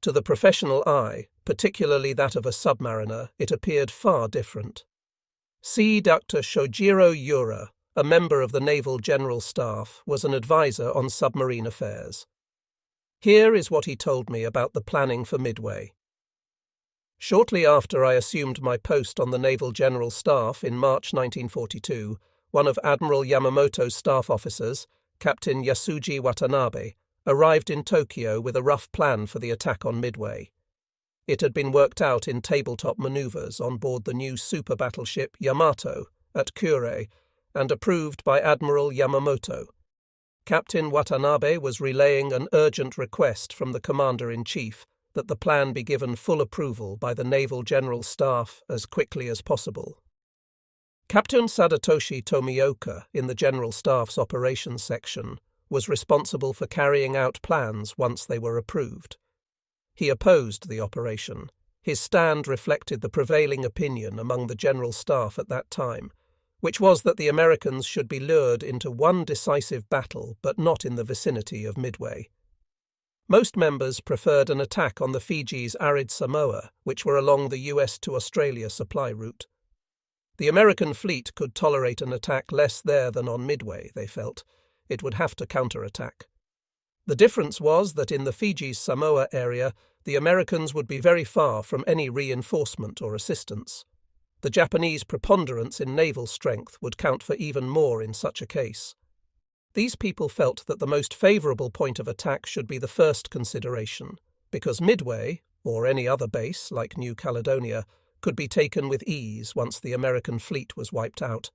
To the professional eye, particularly that of a submariner, it appeared far different. Sea Dr. Shojiro Yura, a member of the Naval General Staff, was an advisor on submarine affairs. Here is what he told me about the planning for Midway. Shortly after I assumed my post on the Naval General Staff in March 1942, one of Admiral Yamamoto's staff officers, Captain Yasuji Watanabe, arrived in Tokyo with a rough plan for the attack on Midway. It had been worked out in tabletop maneuvers on board the new super battleship Yamato at Kure and approved by Admiral Yamamoto. Captain Watanabe was relaying an urgent request from the Commander-in-Chief that the plan be given full approval by the Naval General Staff as quickly as possible. Captain Sadatoshi Tomioka, in the General Staff's operations section, was responsible for carrying out plans once they were approved. He opposed the operation. His stand reflected the prevailing opinion among the General Staff at that time, which was that the Americans should be lured into one decisive battle but not in the vicinity of Midway. Most members preferred an attack on the Fiji's arid Samoa, which were along the US to Australia supply route. The American fleet could tolerate an attack less there than on Midway, they felt. It would have to counterattack. The difference was that in the Fiji's Samoa area, the Americans would be very far from any reinforcement or assistance. The Japanese preponderance in naval strength would count for even more in such a case. These people felt that the most favourable point of attack should be the first consideration, because Midway, or any other base like New Caledonia, could be taken with ease once the American fleet was wiped out.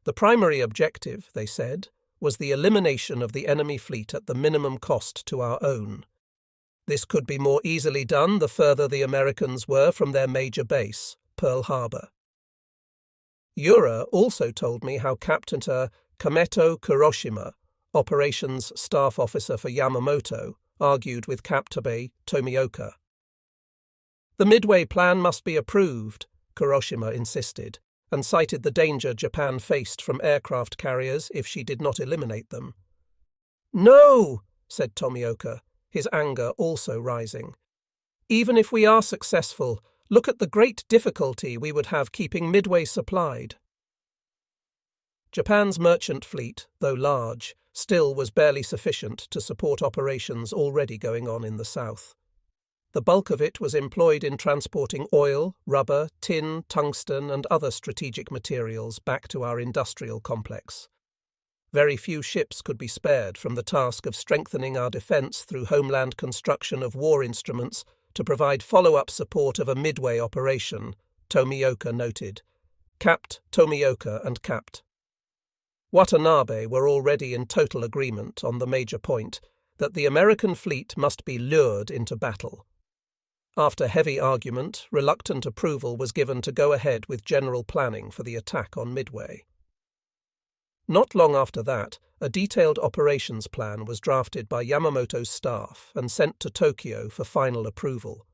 The primary objective, they said, was the elimination of the enemy fleet at the minimum cost to our own. This could be more easily done the further the Americans were from their major base, Pearl Harbor. Yura also told me how Captain Kameto Kuroshima, operations staff officer for Yamamoto, argued with Captain Tomioka. The Midway plan must be approved, Kuroshima insisted, and cited the danger Japan faced from aircraft carriers if she did not eliminate them. "No," said Tomioka, his anger also rising. "Even if we are successful, look at the great difficulty we would have keeping Midway supplied." Japan's merchant fleet, though large, still was barely sufficient to support operations already going on in the south. The bulk of it was employed in transporting oil, rubber, tin, tungsten, and other strategic materials back to our industrial complex. Very few ships could be spared from the task of strengthening our defence through homeland construction of war instruments to provide follow-up support of a Midway operation, Tomioka noted. Capt. Tomioka and Capt. Watanabe were already in total agreement on the major point that the American fleet must be lured into battle. After heavy argument, reluctant approval was given to go ahead with general planning for the attack on Midway. Not long after that, a detailed operations plan was drafted by Yamamoto's staff and sent to Tokyo for final approval.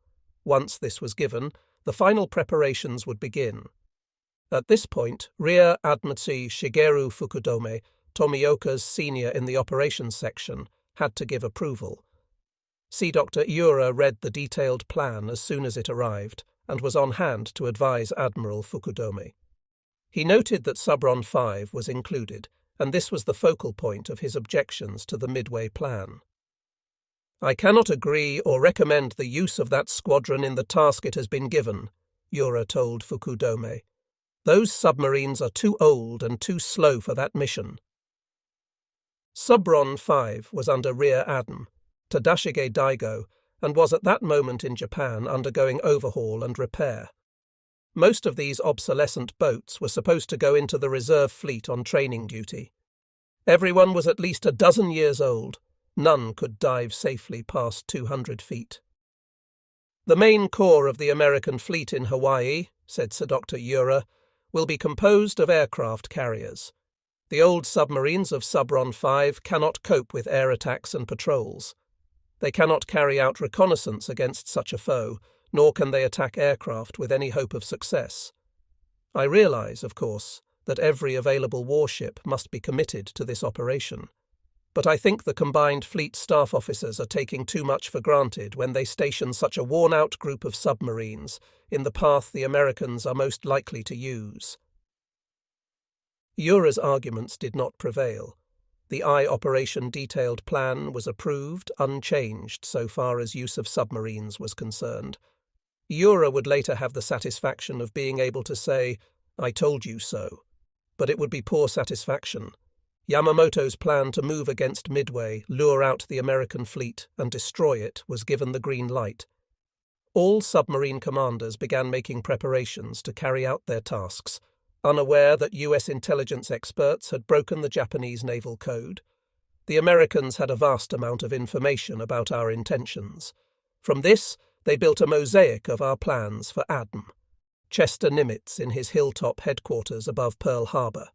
Once this was given, the final preparations would begin. At this point, Rear Admiral Shigeru Fukudome, Tomioka's senior in the operations section, had to give approval. Sea Dr. Yura read the detailed plan as soon as it arrived and was on hand to advise Admiral Fukudome. He noted that Subron 5 was included, and this was the focal point of his objections to the Midway plan. "I cannot agree or recommend the use of that squadron in the task it has been given," Yura told Fukudome. "Those submarines are too old and too slow for that mission." Subron 5 was under Rear Adm. Tadashige Daigo, and was at that moment in Japan undergoing overhaul and repair. Most of these obsolescent boats were supposed to go into the reserve fleet on training duty. Everyone was at least a dozen years old. None could dive safely past 200 feet. "The main core of the American fleet in Hawaii," said Sir Dr. Yura, "will be composed of aircraft carriers. The old submarines of Subron 5 cannot cope with air attacks and patrols. They cannot carry out reconnaissance against such a foe, nor can they attack aircraft with any hope of success. I realize, of course, that every available warship must be committed to this operation. but I think the combined fleet staff officers are taking too much for granted when they station such a worn-out group of submarines in the path the Americans are most likely to use. Ura's arguments did not prevail. The I-Operation detailed plan was approved, unchanged so far as use of submarines was concerned. Ura would later have the satisfaction of being able to say, "I told you so." But it would be poor satisfaction. Yamamoto's plan to move against Midway, lure out the American fleet, and destroy it was given the green light. All submarine commanders began making preparations to carry out their tasks, unaware that US intelligence experts had broken the Japanese naval code. The Americans had a vast amount of information about our intentions. From this, they built a mosaic of our plans for ADM. Chester Nimitz in his hilltop headquarters above Pearl Harbor.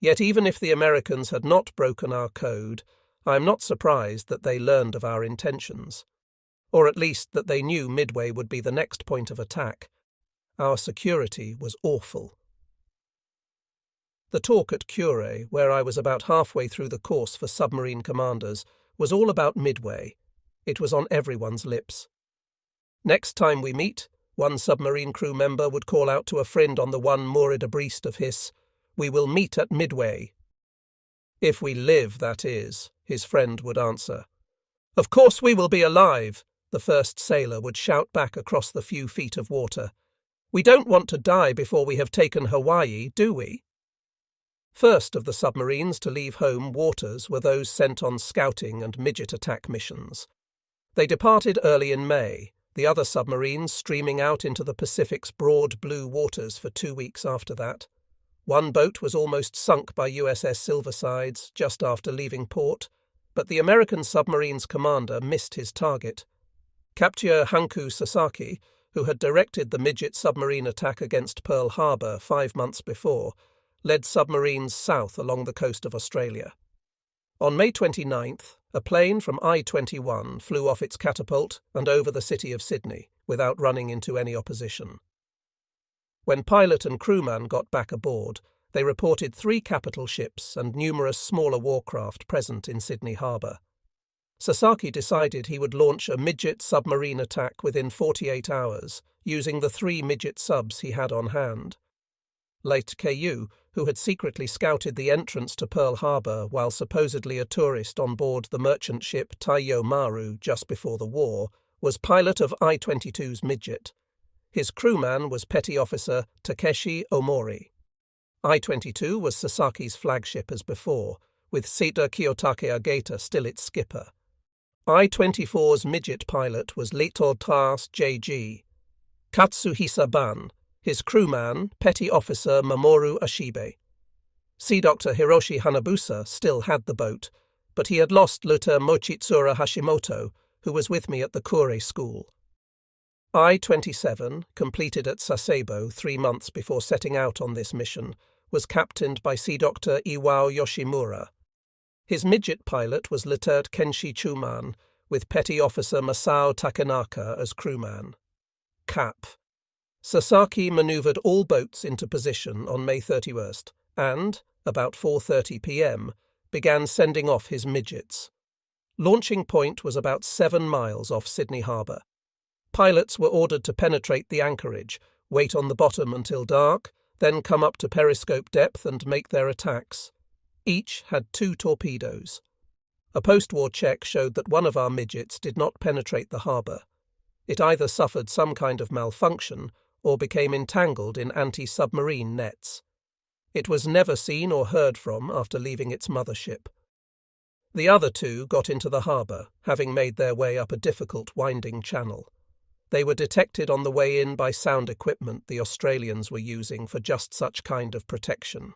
Yet even if the Americans had not broken our code, I am not surprised that they learned of our intentions. Or at least that they knew Midway would be the next point of attack. Our security was awful. The talk at Cure, where I was about halfway through the course for submarine commanders, was all about Midway. It was on everyone's lips. Next time we meet, one submarine crew member would call out to a friend on the one moored abreast of his, "We will meet at Midway." "If we live, that is," his friend would answer. "Of course we will be alive," the first sailor would shout back across the few feet of water. "We don't want to die before we have taken Hawaii, do we?" First of the submarines to leave home waters were those sent on scouting and midget attack missions. They departed early in May, the other submarines streaming out into the Pacific's broad blue waters for 2 weeks after that. One boat was almost sunk by USS Silversides just after leaving port, but the American submarine's commander missed his target. Captain Hanku Sasaki, who had directed the midget submarine attack against Pearl Harbor 5 months before, led submarines south along the coast of Australia. On May 29th, a plane from I-21 flew off its catapult and over the city of Sydney, without running into any opposition. When pilot and crewman got back aboard, they reported 3 capital ships and numerous smaller warcraft present in Sydney Harbour. Sasaki decided he would launch a midget submarine attack within 48 hours, using the 3 midget subs he had on hand. Late Ku, who had secretly scouted the entrance to Pearl Harbor while supposedly a tourist on board the merchant ship Taiyo Maru just before the war, was pilot of I-22's midget. His crewman was Petty Officer Takeshi Omori. I-22 was Sasaki's flagship as before, with Sita Kiyotake Agata still its skipper. I-24's midget pilot was Leto Tas J.G. Katsuhisa Ban, his crewman, Petty Officer Mamoru Ashibe. Sea Doctor Hiroshi Hanabusa still had the boat, but he had lost Lieutenant Mochitsura Hashimoto, who was with me at the Kure school. I-27, completed at Sasebo 3 months before setting out on this mission, was captained by Sea Doctor Iwao Yoshimura. His midget pilot was Lieutenant Kenshi Chuman, with Petty Officer Masao Takenaka as crewman. Cap. Sasaki manoeuvred all boats into position on May 31st and, about 4:30 p.m., began sending off his midgets. Launching point was about 7 miles off Sydney Harbour. Pilots were ordered to penetrate the anchorage, wait on the bottom until dark, then come up to periscope depth and make their attacks. Each had 2 torpedoes. A post-war check showed that one of our midgets did not penetrate the harbour. It either suffered some kind of malfunction or became entangled in anti-submarine nets. It was never seen or heard from after leaving its mothership. The other 2 got into the harbour, having made their way up a difficult winding channel. They were detected on the way in by sound equipment the Australians were using for just such kind of protection.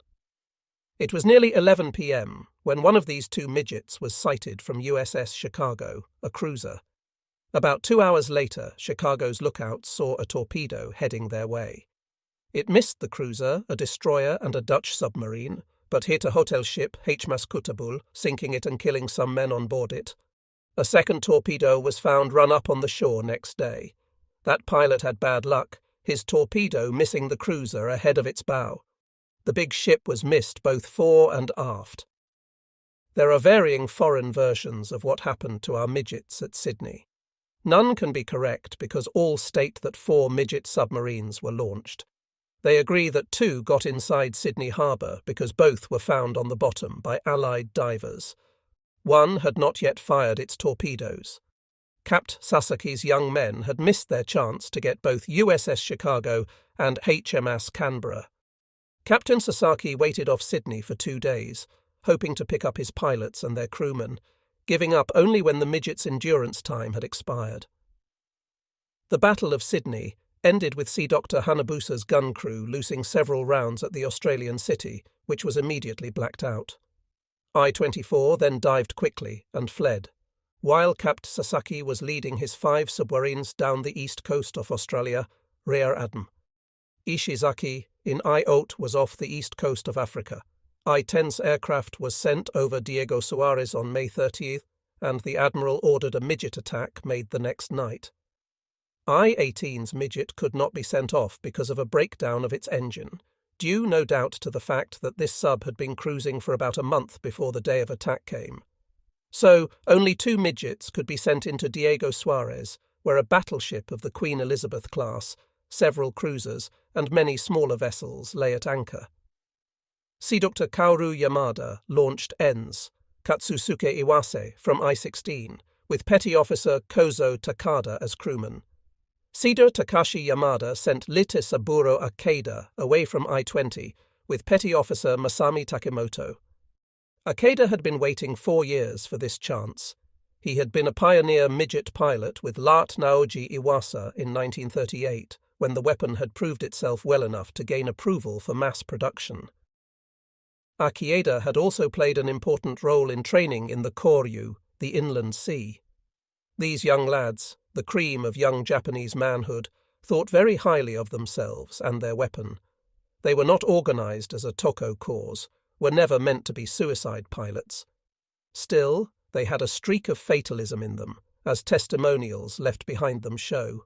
It was nearly 11 p.m. when one of these 2 midgets was sighted from USS Chicago, a cruiser. About 2 hours later, Chicago's lookouts saw a torpedo heading their way. It missed the cruiser, a destroyer and a Dutch submarine, but hit a hotel ship, HMAS Kutabul, sinking it and killing some men on board it. A second torpedo was found run up on the shore next day. That pilot had bad luck, his torpedo missing the cruiser ahead of its bow. The big ship was missed both fore and aft. There are varying foreign versions of what happened to our midgets at Sydney. None can be correct because all state that 4 midget submarines were launched. They agree that 2 got inside Sydney Harbour because both were found on the bottom by Allied divers. One had not yet fired its torpedoes. Capt. Sasaki's young men had missed their chance to get both USS Chicago and HMS Canberra. Captain Sasaki waited off Sydney for 2 days, hoping to pick up his pilots and their crewmen, giving up only when the midget's endurance time had expired. The Battle of Sydney ended with Sea Doctor Hanabusa's gun crew losing several rounds at the Australian city, which was immediately blacked out. I-24 then dived quickly and fled, while Capt. Sasaki was leading his 5 submarines down the east coast of Australia, Rear Adm. Ishizaki in I-8 was off the east coast of Africa. I-10's aircraft was sent over Diego Suarez on May 30th, and the Admiral ordered a midget attack made the next night. I-18's midget could not be sent off because of a breakdown of its engine, due no doubt to the fact that this sub had been cruising for about a month before the day of attack came. So only 2 midgets could be sent into Diego Suarez, where a battleship of the Queen Elizabeth class, several cruisers, and many smaller vessels lay at anchor. Sea Doctor Kaoru Yamada launched ENS, Katsusuke Iwase, from I-16, with Petty Officer Kozo Takada as crewman. Sea Takashi Yamada sent Lite Saburo Akeda away from I-20, with Petty Officer Masami Takemoto. Akeda had been waiting 4 years for this chance. He had been a pioneer midget pilot with Lart Naoji Iwasa in 1938, when the weapon had proved itself well enough to gain approval for mass production. Akeda had also played an important role in training in the Koryu, the inland sea. These young lads, the cream of young Japanese manhood, thought very highly of themselves and their weapon. They were not organized as a Toko cause, were never meant to be suicide pilots. Still, they had a streak of fatalism in them, as testimonials left behind them show.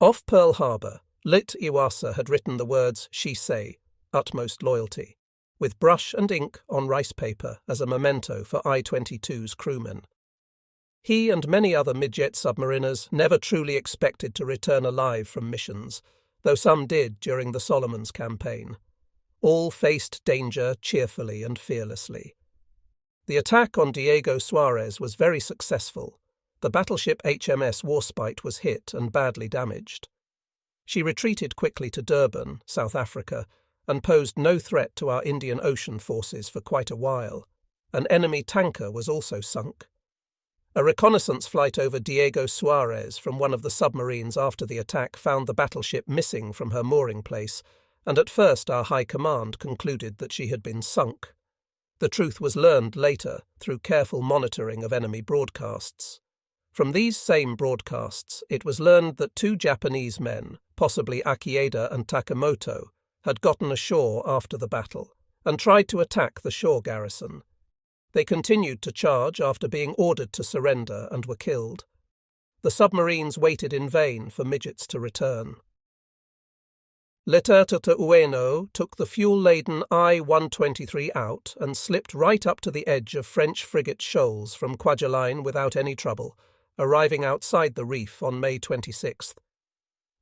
Off Pearl Harbor, Lit Iwasa had written the words "Shisei," utmost loyalty, with brush and ink on rice paper as a memento for I-22's crewmen. He and many other midget submariners never truly expected to return alive from missions, though some did during the Solomons campaign. All faced danger cheerfully and fearlessly. The attack on Diego Suarez was very successful. The battleship HMS Warspite was hit and badly damaged. She retreated quickly to Durban, South Africa, and posed no threat to our Indian Ocean forces for quite a while. An enemy tanker was also sunk. A reconnaissance flight over Diego Suarez from one of the submarines after the attack found the battleship missing from her mooring place, and at first our High Command concluded that she had been sunk. The truth was learned later through careful monitoring of enemy broadcasts. From these same broadcasts, it was learned that 2 Japanese men, possibly Akeda and Takemoto, had gotten ashore after the battle and tried to attack the shore garrison. They continued to charge after being ordered to surrender and were killed. The submarines waited in vain for midgets to return. Leterta Ueno took the fuel-laden I-123 out and slipped right up to the edge of French frigate shoals from Kwajalein without any trouble, arriving outside the reef on May 26th.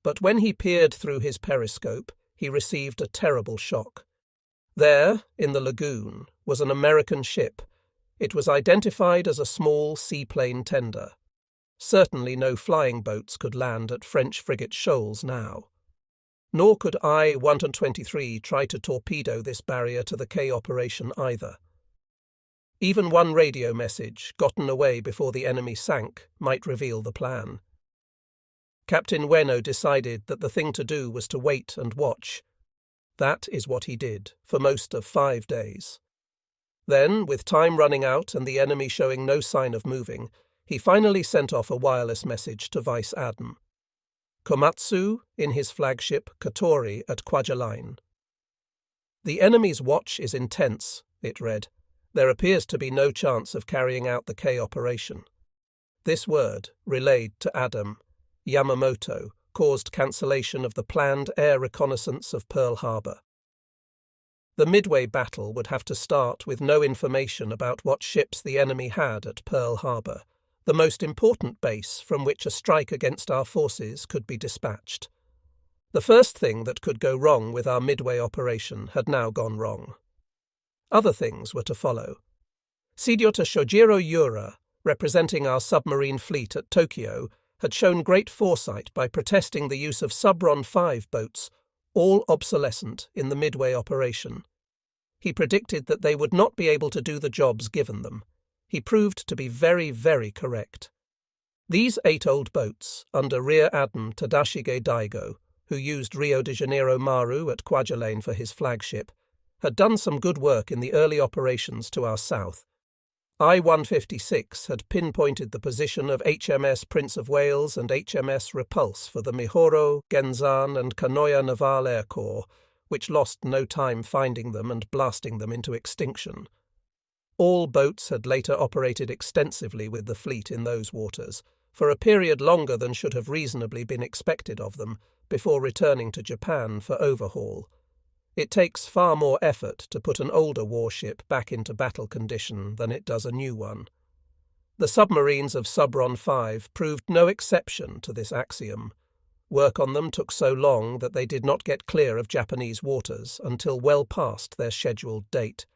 But when he peered through his periscope, he received a terrible shock. There, in the lagoon, was an American ship. It was identified as a small seaplane tender. Certainly no flying boats could land at French frigate shoals now. Nor could I-123 try to torpedo this barrier to the K operation either. Even one radio message, gotten away before the enemy sank, might reveal the plan. Captain Ueno decided that the thing to do was to wait and watch. That is what he did, for most of 5 days. Then, with time running out and the enemy showing no sign of moving, he finally sent off a wireless message to Vice Adm. Komatsu in his flagship Katori at Kwajalein. "The enemy's watch is intense," it read. "There appears to be no chance of carrying out the K operation." This word, relayed to Adam Yamamoto, caused cancellation of the planned air reconnaissance of Pearl Harbor. The Midway battle would have to start with no information about what ships the enemy had at Pearl Harbor, the most important base from which a strike against our forces could be dispatched. The first thing that could go wrong with our Midway operation had now gone wrong. Other things were to follow. Dr. Shojiro Yura, representing our submarine fleet at Tokyo, had shown great foresight by protesting the use of Subron 5 boats, all obsolescent, in the Midway operation. He predicted that they would not be able to do the jobs given them. He proved to be very, very correct. These 8 old boats, under Rear Admiral Tadashige Daigo, who used Rio de Janeiro Maru at Kwajalein for his flagship, had done some good work in the early operations to our south. I-156 had pinpointed the position of HMS Prince of Wales and HMS Repulse for the Mihoro, Genzan and Kanoya Naval Air Corps, which lost no time finding them and blasting them into extinction. All boats had later operated extensively with the fleet in those waters, for a period longer than should have reasonably been expected of them, before returning to Japan for overhaul. It takes far more effort to put an older warship back into battle condition than it does a new one. The submarines of Subron 5 proved no exception to this axiom. Work on them took so long that they did not get clear of Japanese waters until well past their scheduled date.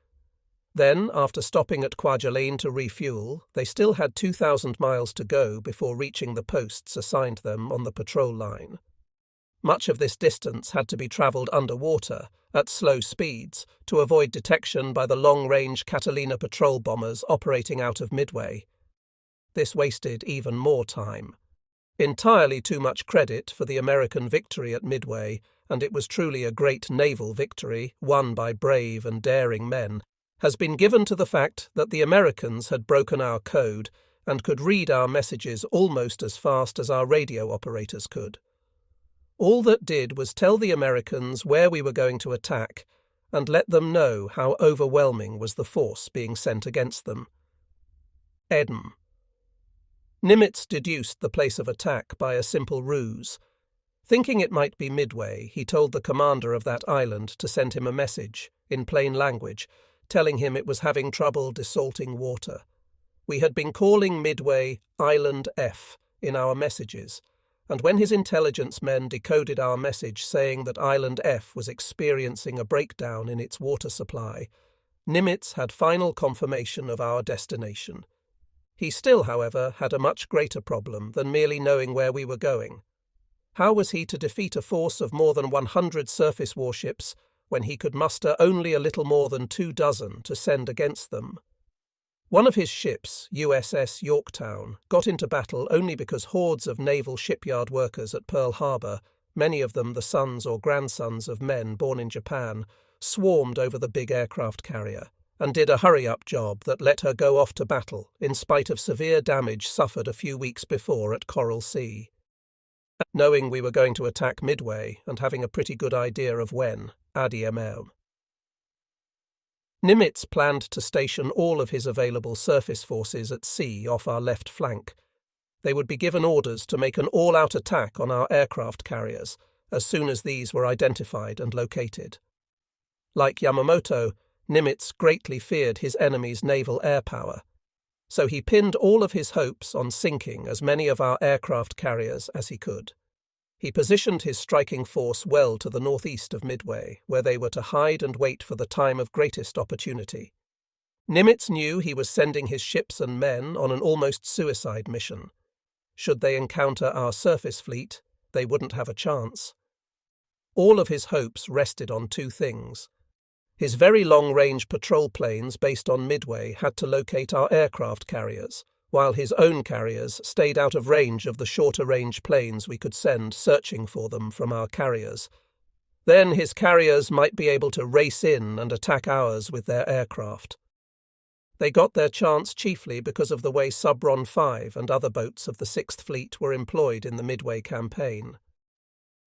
Then, after stopping at Kwajalein to refuel, they still had 2,000 miles to go before reaching the posts assigned them on the patrol line. Much of this distance had to be travelled underwater, at slow speeds, to avoid detection by the long-range Catalina patrol bombers operating out of Midway. This wasted even more time. Entirely too much credit for the American victory at Midway, and it was truly a great naval victory, won by brave and daring men, has been given to the fact that the Americans had broken our code and could read our messages almost as fast as our radio operators could. All that did was tell the Americans where we were going to attack and let them know how overwhelming was the force being sent against them. Edam. Nimitz deduced the place of attack by a simple ruse. Thinking it might be Midway, he told the commander of that island to send him a message, in plain language, telling him it was having trouble desalting water. We had been calling Midway Island F in our messages, and when his intelligence men decoded our message saying that Island F was experiencing a breakdown in its water supply, Nimitz had final confirmation of our destination. He still, however, had a much greater problem than merely knowing where we were going. How was he to defeat a force of more than 100 surface warships when he could muster only a little more than 24 to send against them? One of his ships, USS Yorktown, got into battle only because hordes of naval shipyard workers at Pearl Harbor, many of them the sons or grandsons of men born in Japan, swarmed over the big aircraft carrier, and did a hurry-up job that let her go off to battle in spite of severe damage suffered a few weeks before at Coral Sea. Knowing we were going to attack Midway and having a pretty good idea of when, ADML. Nimitz planned to station all of his available surface forces at sea off our left flank. They would be given orders to make an all-out attack on our aircraft carriers as soon as these were identified and located. Like Yamamoto, Nimitz greatly feared his enemy's naval air power, so he pinned all of his hopes on sinking as many of our aircraft carriers as he could. He positioned his striking force well to the northeast of Midway, where they were to hide and wait for the time of greatest opportunity. Nimitz knew he was sending his ships and men on an almost suicide mission. Should they encounter our surface fleet, they wouldn't have a chance. All of his hopes rested on 2 things. His very long-range patrol planes based on Midway had to locate our aircraft carriers, while his own carriers stayed out of range of the shorter-range planes we could send searching for them from our carriers. Then his carriers might be able to race in and attack ours with their aircraft. They got their chance chiefly because of the way Subron 5 and other boats of the 6th Fleet were employed in the Midway campaign.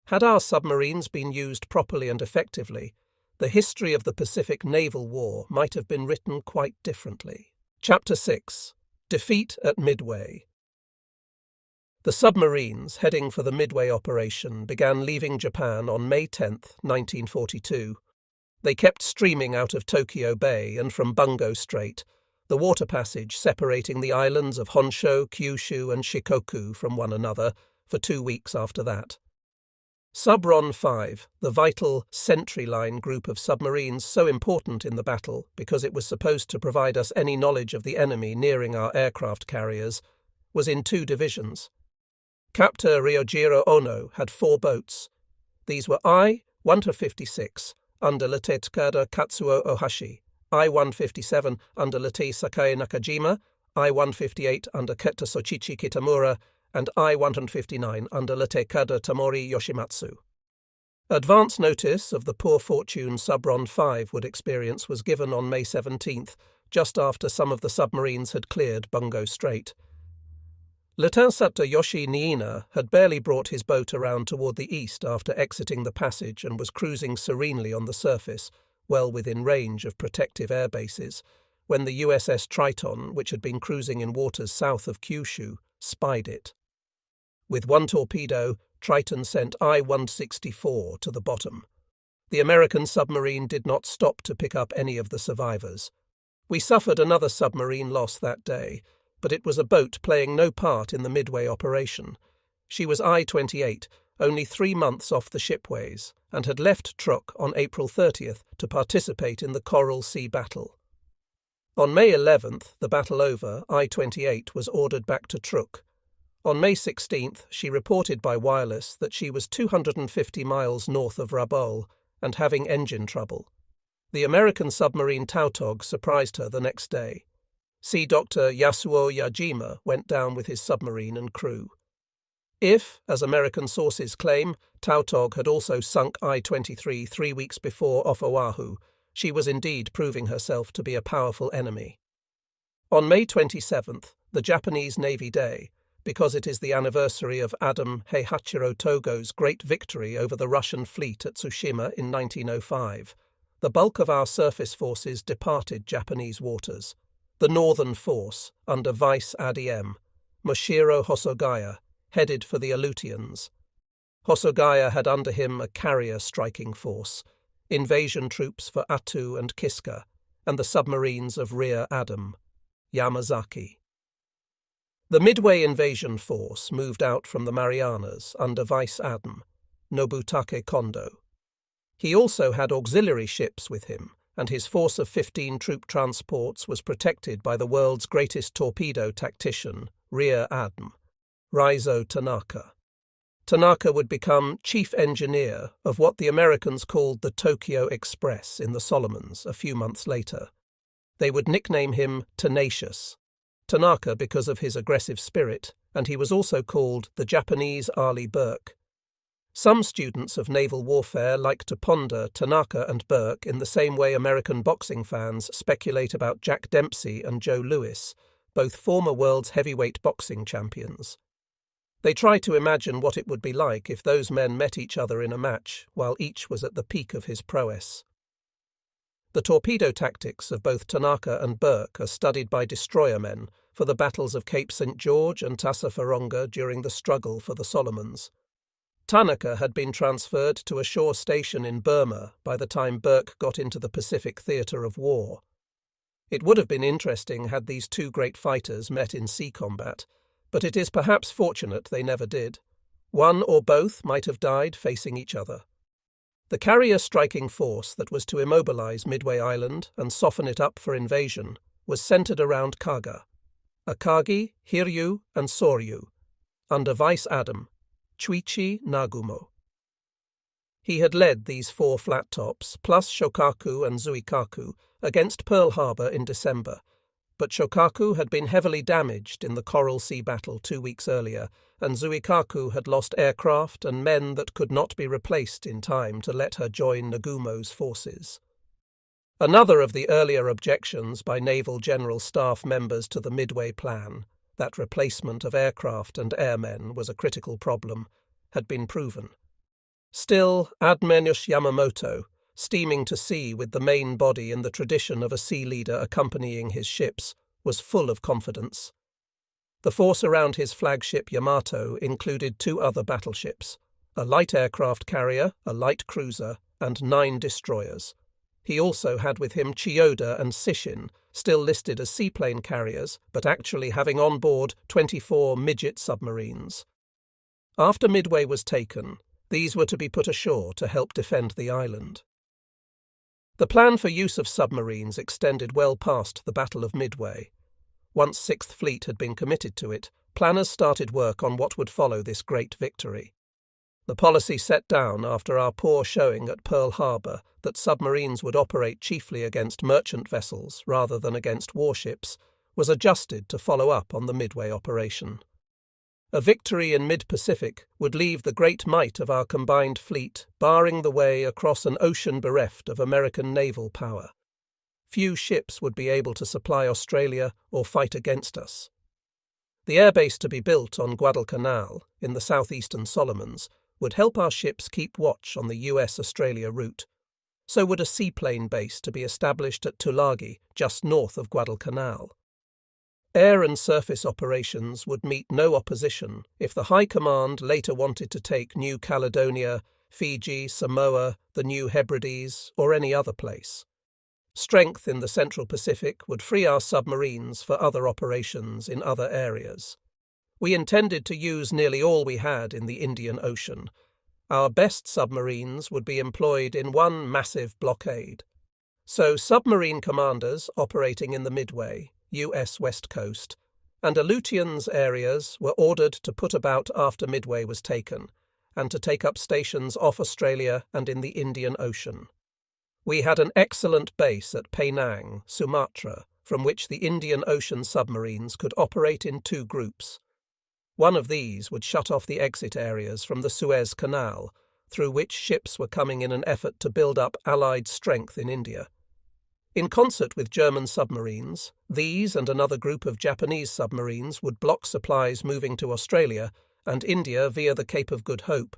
Had our submarines been used properly and effectively, the history of the Pacific Naval War might have been written quite differently. Chapter 6. Defeat at Midway. The submarines heading for the Midway operation began leaving Japan on May 10, 1942. They kept streaming out of Tokyo Bay and from Bungo Strait, the water passage separating the islands of Honshu, Kyushu and Shikoku from one another, for 2 weeks after that. Subron 5, the vital sentry line group of submarines so important in the battle because it was supposed to provide us any knowledge of the enemy nearing our aircraft carriers, was in 2 divisions. Captain Ryojiro Ono had 4 boats. These were I-156 under Lieutenant Katsuo Ohashi, I-157 under Lieutenant Sakae Nakajima, I-158 under Keta Sochichi Kitamura, and I-159 under Lieutenant Tamori Yoshimatsu. Advance notice of the poor fortune Subron 5 would experience was given on May 17th, just after some of the submarines had cleared Bungo Strait. Lieutenant Satoyoshi Niina had barely brought his boat around toward the east after exiting the passage and was cruising serenely on the surface, well within range of protective air bases, when the USS Triton, which had been cruising in waters south of Kyushu, spied it. With 1 torpedo, Triton sent I-164 to the bottom. The American submarine did not stop to pick up any of the survivors. We suffered another submarine loss that day, but it was a boat playing no part in the Midway operation. She was I-28, only 3 months off the shipways, and had left Truk on April 30th to participate in the Coral Sea battle. On May 11th, the battle over, I-28 was ordered back to Truk. On May 16th, she reported by wireless that she was 250 miles north of Rabaul and having engine trouble. The American submarine Tautog surprised her the next day. Sea Doctor Yasuo Yajima went down with his submarine and crew. If, as American sources claim, Tautog had also sunk I-23 3 weeks before off Oahu, she was indeed proving herself to be a powerful enemy. On May 27th, the Japanese Navy Day, because it is the anniversary of Adam Heihachiro Togo's great victory over the Russian fleet at Tsushima in 1905, the bulk of our surface forces departed Japanese waters. The Northern Force, under Vice Adm. Moshiro Hosogaya, headed for the Aleutians. Hosogaya had under him a carrier striking force, invasion troops for Attu and Kiska, and the submarines of Rear Adm. Yamazaki. The Midway invasion force moved out from the Marianas under Vice Adm. Nobutake Kondo. He also had auxiliary ships with him, and his force of 15 troop transports was protected by the world's greatest torpedo tactician, Rear Adm. Raizo Tanaka. Tanaka would become chief engineer of what the Americans called the Tokyo Express in the Solomons a few months later. They would nickname him Tenacious. Tanaka because of his aggressive spirit, and he was also called the Japanese Arleigh Burke. Some students of naval warfare like to ponder Tanaka and Burke in the same way American boxing fans speculate about Jack Dempsey and Joe Louis, both former world's heavyweight boxing champions. They try to imagine what it would be like if those men met each other in a match while each was at the peak of his prowess. The torpedo tactics of both Tanaka and Burke are studied by destroyermen for the battles of Cape St. George and Tassafaronga during the struggle for the Solomons. Tanaka had been transferred to a shore station in Burma by the time Burke got into the Pacific theatre of war. It would have been interesting had these 2 great fighters met in sea combat, but it is perhaps fortunate they never did. One or both might have died facing each other. The carrier striking force that was to immobilize Midway Island and soften it up for invasion was centered around Kaga, Akagi, Hiryu, and Soryu, under Vice Adm. Chuichi Nagumo. He had led these 4 flat tops, plus Shokaku and Zuikaku, against Pearl Harbor in December, but Shokaku had been heavily damaged in the Coral Sea battle 2 weeks earlier, and Zuikaku had lost aircraft and men that could not be replaced in time to let her join Nagumo's forces. Another of the earlier objections by Naval General Staff members to the Midway Plan, that replacement of aircraft and airmen was a critical problem, had been proven. Still, Admenush Yamamoto, steaming to sea with the main body in the tradition of a sea leader accompanying his ships, was full of confidence. The force around his flagship Yamato included 2 other battleships, a light aircraft carrier, a light cruiser, and 9 destroyers. He also had with him Chiyoda and Sishin, still listed as seaplane carriers, but actually having on board 24 midget submarines. After Midway was taken, these were to be put ashore to help defend the island. The plan for use of submarines extended well past the Battle of Midway. Once Sixth Fleet had been committed to it, planners started work on what would follow this great victory. The policy set down after our poor showing at Pearl Harbor that submarines would operate chiefly against merchant vessels rather than against warships was adjusted to follow up on the Midway operation. A victory in mid-Pacific would leave the great might of our combined fleet barring the way across an ocean bereft of American naval power. Few ships would be able to supply Australia or fight against us. The airbase to be built on Guadalcanal, in the southeastern Solomons, would help our ships keep watch on the US-Australia route. So would a seaplane base to be established at Tulagi, just north of Guadalcanal. Air and surface operations would meet no opposition if the High Command later wanted to take New Caledonia, Fiji, Samoa, the New Hebrides, or any other place. Strength in the Central Pacific would free our submarines for other operations in other areas. We intended to use nearly all we had in the Indian Ocean. Our best submarines would be employed in one massive blockade. So submarine commanders operating in the Midway, US West Coast, and Aleutians areas were ordered to put about after Midway was taken, and to take up stations off Australia and in the Indian Ocean. We had an excellent base at Penang, Sumatra, from which the Indian Ocean submarines could operate in two groups. One of these would shut off the exit areas from the Suez Canal, through which ships were coming in an effort to build up Allied strength in India. In concert with German submarines, these and another group of Japanese submarines would block supplies moving to Australia and India via the Cape of Good Hope.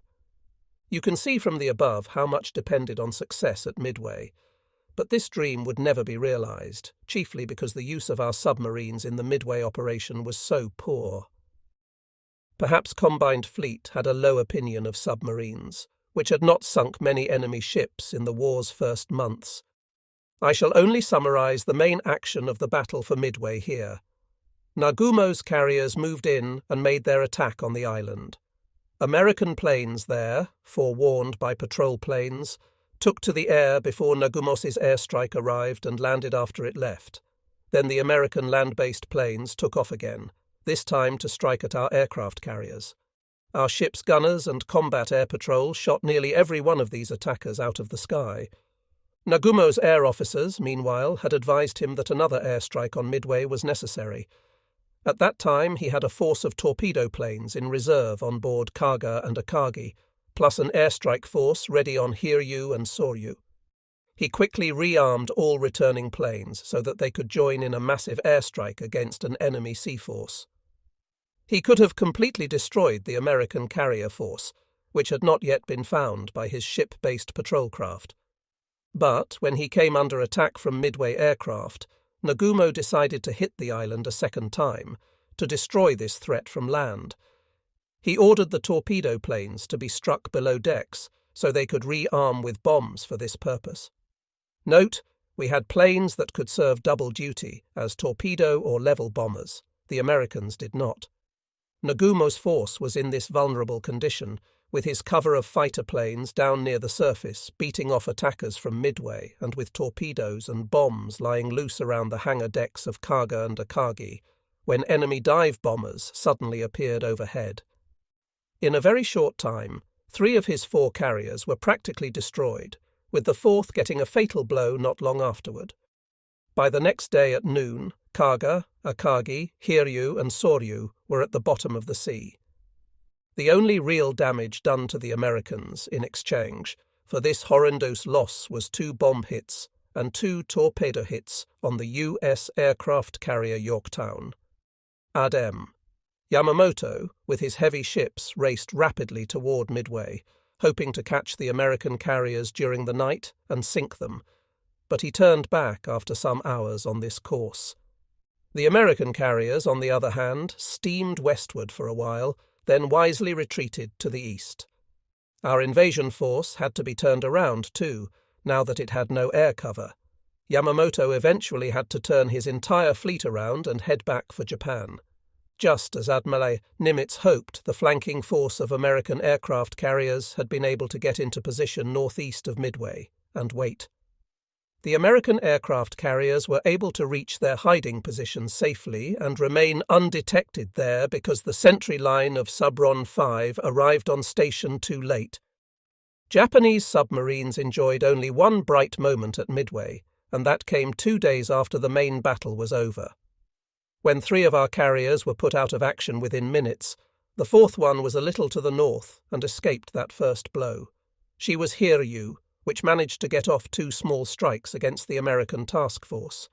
You can see from the above how much depended on success at Midway, but this dream would never be realised, chiefly because the use of our submarines in the Midway operation was so poor. Perhaps Combined Fleet had a low opinion of submarines, which had not sunk many enemy ships in the war's first months. I shall only summarise the main action of the battle for Midway here. Nagumo's carriers moved in and made their attack on the island. American planes there, forewarned by patrol planes, took to the air before Nagumo's airstrike arrived and landed after it left. Then the American land-based planes took off again, this time to strike at our aircraft carriers. Our ship's gunners and combat air patrol shot nearly every one of these attackers out of the sky. Nagumo's air officers, meanwhile, had advised him that another airstrike on Midway was necessary. At that time he had a force of torpedo planes in reserve on board Kaga and Akagi, plus an airstrike force ready on Hiryu and Soryu. He quickly rearmed all returning planes so that they could join in a massive airstrike against an enemy sea force. He could have completely destroyed the American carrier force, which had not yet been found by his ship-based patrol craft. But when he came under attack from Midway aircraft, Nagumo decided to hit the island a second time, to destroy this threat from land. He ordered the torpedo planes to be struck below decks so they could rearm with bombs for this purpose. Note, we had planes that could serve double duty as torpedo or level bombers. The Americans did not. Nagumo's force was in this vulnerable condition, with his cover of fighter planes down near the surface, beating off attackers from Midway and with torpedoes and bombs lying loose around the hangar decks of Kaga and Akagi, when enemy dive bombers suddenly appeared overhead. In a very short time, 3 of his 4 carriers were practically destroyed, with the 4th getting a fatal blow not long afterward. By the next day at noon, Kaga, Akagi, Hiryu and Soryu were at the bottom of the sea. The only real damage done to the Americans in exchange for this horrendous loss was 2 bomb hits and 2 torpedo hits on the U.S. aircraft carrier Yorktown. Adem. Yamamoto, with his heavy ships, raced rapidly toward Midway, hoping to catch the American carriers during the night and sink them, but he turned back after some hours on this course. The American carriers, on the other hand, steamed westward for a while, then wisely retreated to the east. Our invasion force had to be turned around too, now that it had no air cover. Yamamoto eventually had to turn his entire fleet around and head back for Japan. Just as Admiral Nimitz hoped, the flanking force of American aircraft carriers had been able to get into position northeast of Midway and wait. The American aircraft carriers were able to reach their hiding positions safely and remain undetected there because the sentry line of Subron 5 arrived on station too late. Japanese submarines enjoyed only one bright moment at Midway, and that came 2 days after the main battle was over. When 3 of our carriers were put out of action within minutes, the 4th one was a little to the north and escaped that first blow. She was Hiryu, which managed to get off 2 small strikes against the American task force.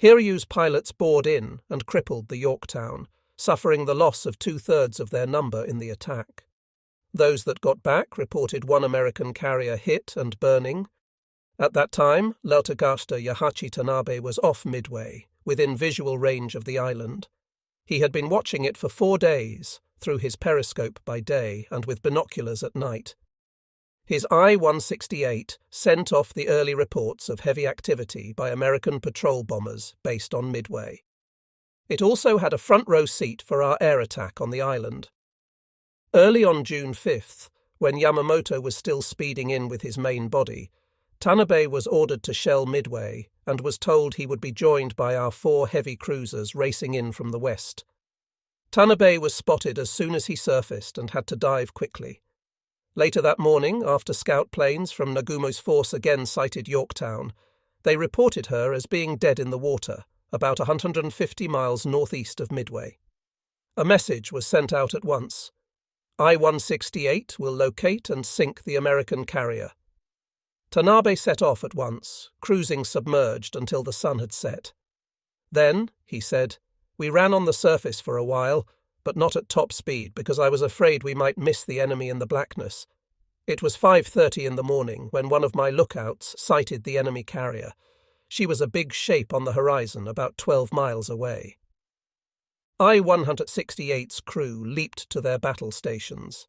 Hiryu's pilots bored in and crippled the Yorktown, suffering the loss of 2/3 of their number in the attack. Those that got back reported 1 American carrier hit and burning. At that time, Lieutenant Yahachi Tanabe was off Midway, within visual range of the island. He had been watching it for 4 days, through his periscope by day and with binoculars at night. His I-168 sent off the early reports of heavy activity by American patrol bombers based on Midway. It also had a front-row seat for our air attack on the island. Early on June 5th, when Yamamoto was still speeding in with his main body, Tanabe was ordered to shell Midway and was told he would be joined by our 4 heavy cruisers racing in from the west. Tanabe was spotted as soon as he surfaced and had to dive quickly. Later that morning, after scout planes from Nagumo's force again sighted Yorktown, they reported her as being dead in the water, about 150 miles northeast of Midway. A message was sent out at once. I-168 will locate and sink the American carrier. Tanabe set off at once, cruising submerged until the sun had set. Then, he said, we ran on the surface for a while, but not at top speed because I was afraid we might miss the enemy in the blackness. It was 5:30 in the morning when one of my lookouts sighted the enemy carrier. She was a big shape on the horizon about 12 miles away. I-168's crew leaped to their battle stations.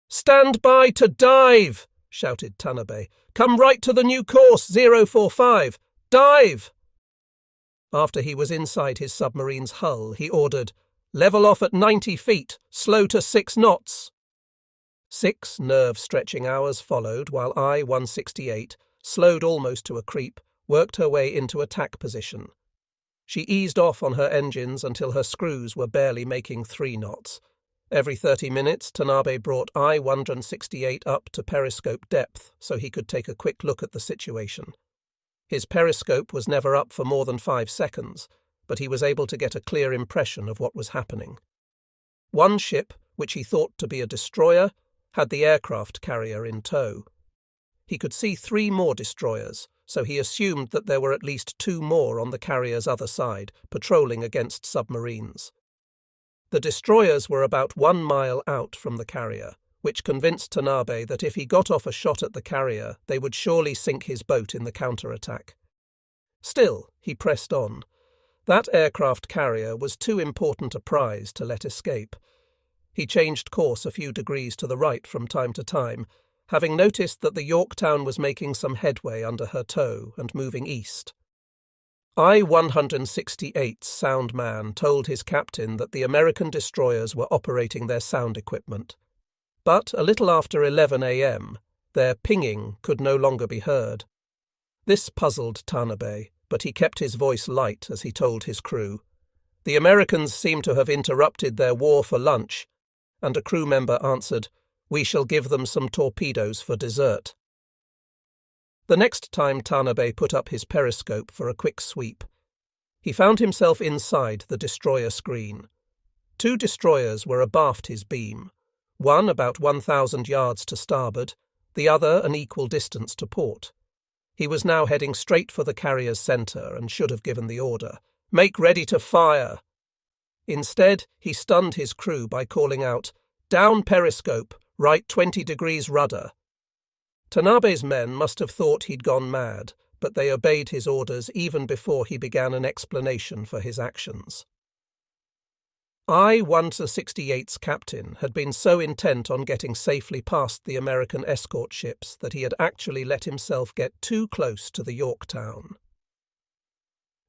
"Stand by to dive!" shouted Tanabe. "Come right to the new course, 045! Dive!" After he was inside his submarine's hull, he ordered, "Level off at 90 feet, slow to 6 knots." 6 nerve-stretching hours followed while I-168, slowed almost to a creep, worked her way into attack position. She eased off on her engines until her screws were barely making 3 knots. Every 30 minutes, Tanabe brought I-168 up to periscope depth so he could take a quick look at the situation. His periscope was never up for more than 5 seconds, but he was able to get a clear impression of what was happening. One ship, which he thought to be a destroyer, had the aircraft carrier in tow. He could see 3 more destroyers, so he assumed that there were at least 2 more on the carrier's other side, patrolling against submarines. The destroyers were about 1 mile out from the carrier, which convinced Tanabe that if he got off a shot at the carrier, they would surely sink his boat in the counterattack. Still, he pressed on. That aircraft carrier was too important a prize to let escape. He changed course a few degrees to the right from time to time, having noticed that the Yorktown was making some headway under her tow and moving east. I-168's sound man told his captain that the American destroyers were operating their sound equipment. But a little after 11 a.m., their pinging could no longer be heard. This puzzled Tanabe, but he kept his voice light as he told his crew. The Americans seem to have interrupted their war for lunch, and a crew member answered, "We shall give them some torpedoes for dessert." The next time Tanabe put up his periscope for a quick sweep, he found himself inside the destroyer screen. 2 destroyers were abaft his beam, one about 1,000 yards to starboard, the other an equal distance to port. He was now heading straight for the carrier's centre and should have given the order, "Make ready to fire!" Instead, he stunned his crew by calling out, "Down periscope, right 20 degrees rudder." Tanabe's men must have thought he'd gone mad, but they obeyed his orders even before he began an explanation for his actions. I-168's captain had been so intent on getting safely past the American escort ships that he had actually let himself get too close to the Yorktown.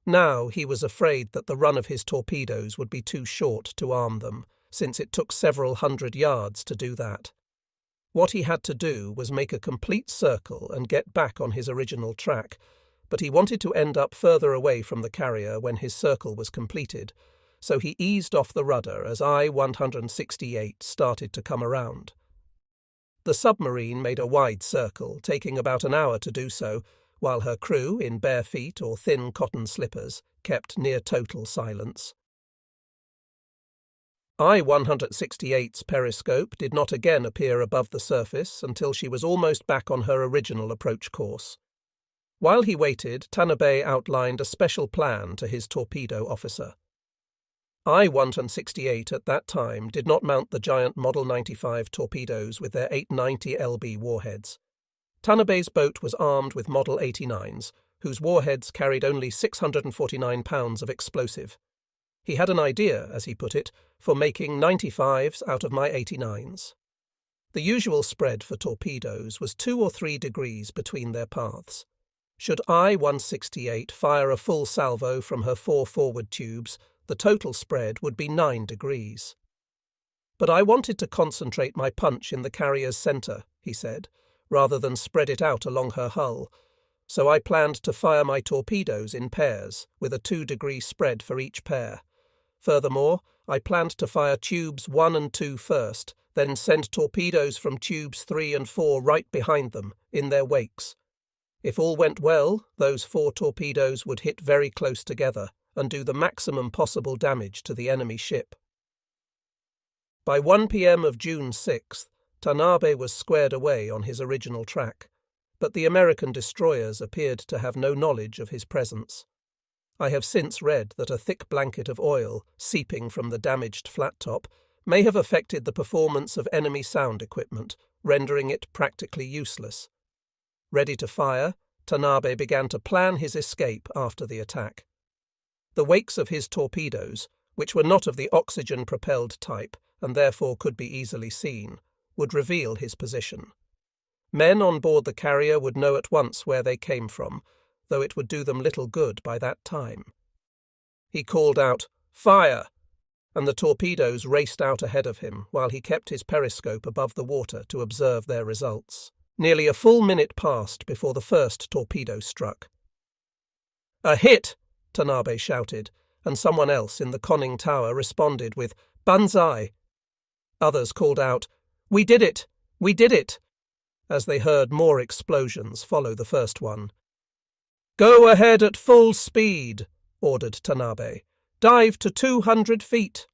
Now he was afraid that the run of his torpedoes would be too short to arm them, since it took several hundred yards to do that. What he had to do was make a complete circle and get back on his original track, but he wanted to end up further away from the carrier when his circle was completed, so he eased off the rudder as I-168 started to come around. The submarine made a wide circle, taking about an hour to do so, while her crew, in bare feet or thin cotton slippers, kept near total silence. I-168's periscope did not again appear above the surface until she was almost back on her original approach course. While he waited, Tanabe outlined a special plan to his torpedo officer. I-168 at that time did not mount the giant Model 95 torpedoes with their 890 lb warheads. Tanabe's boat was armed with Model 89s, whose warheads carried only 649 pounds of explosive. He had an idea, as he put it, for making 95s out of my 89s. The usual spread for torpedoes was 2 or 3 degrees between their paths. Should I-168 fire a full salvo from her 4 forward tubes, the total spread would be 9 degrees. But I wanted to concentrate my punch in the carrier's centre, he said, rather than spread it out along her hull, so I planned to fire my torpedoes in pairs, with a 2-degree spread for each pair. Furthermore, I planned to fire tubes 1 and 2 first, then send torpedoes from tubes 3 and 4 right behind them, in their wakes. If all went well, those 4 torpedoes would hit very close together and do the maximum possible damage to the enemy ship. By 1 p.m. of June 6th, Tanabe was squared away on his original track, but the American destroyers appeared to have no knowledge of his presence. I have since read that a thick blanket of oil, seeping from the damaged flat top, may have affected the performance of enemy sound equipment, rendering it practically useless. Ready to fire, Tanabe began to plan his escape after the attack. The wakes of his torpedoes, which were not of the oxygen-propelled type and therefore could be easily seen, would reveal his position. Men on board the carrier would know at once where they came from, though it would do them little good by that time. He called out, "Fire!" and the torpedoes raced out ahead of him while he kept his periscope above the water to observe their results. Nearly a full minute passed before the first torpedo struck. "A hit!" Tanabe shouted, and someone else in the conning tower responded with, "Banzai!" Others called out, "We did it! We did it!" as they heard more explosions follow the first one. "Go ahead at full speed," ordered Tanabe. "Dive to 200 feet."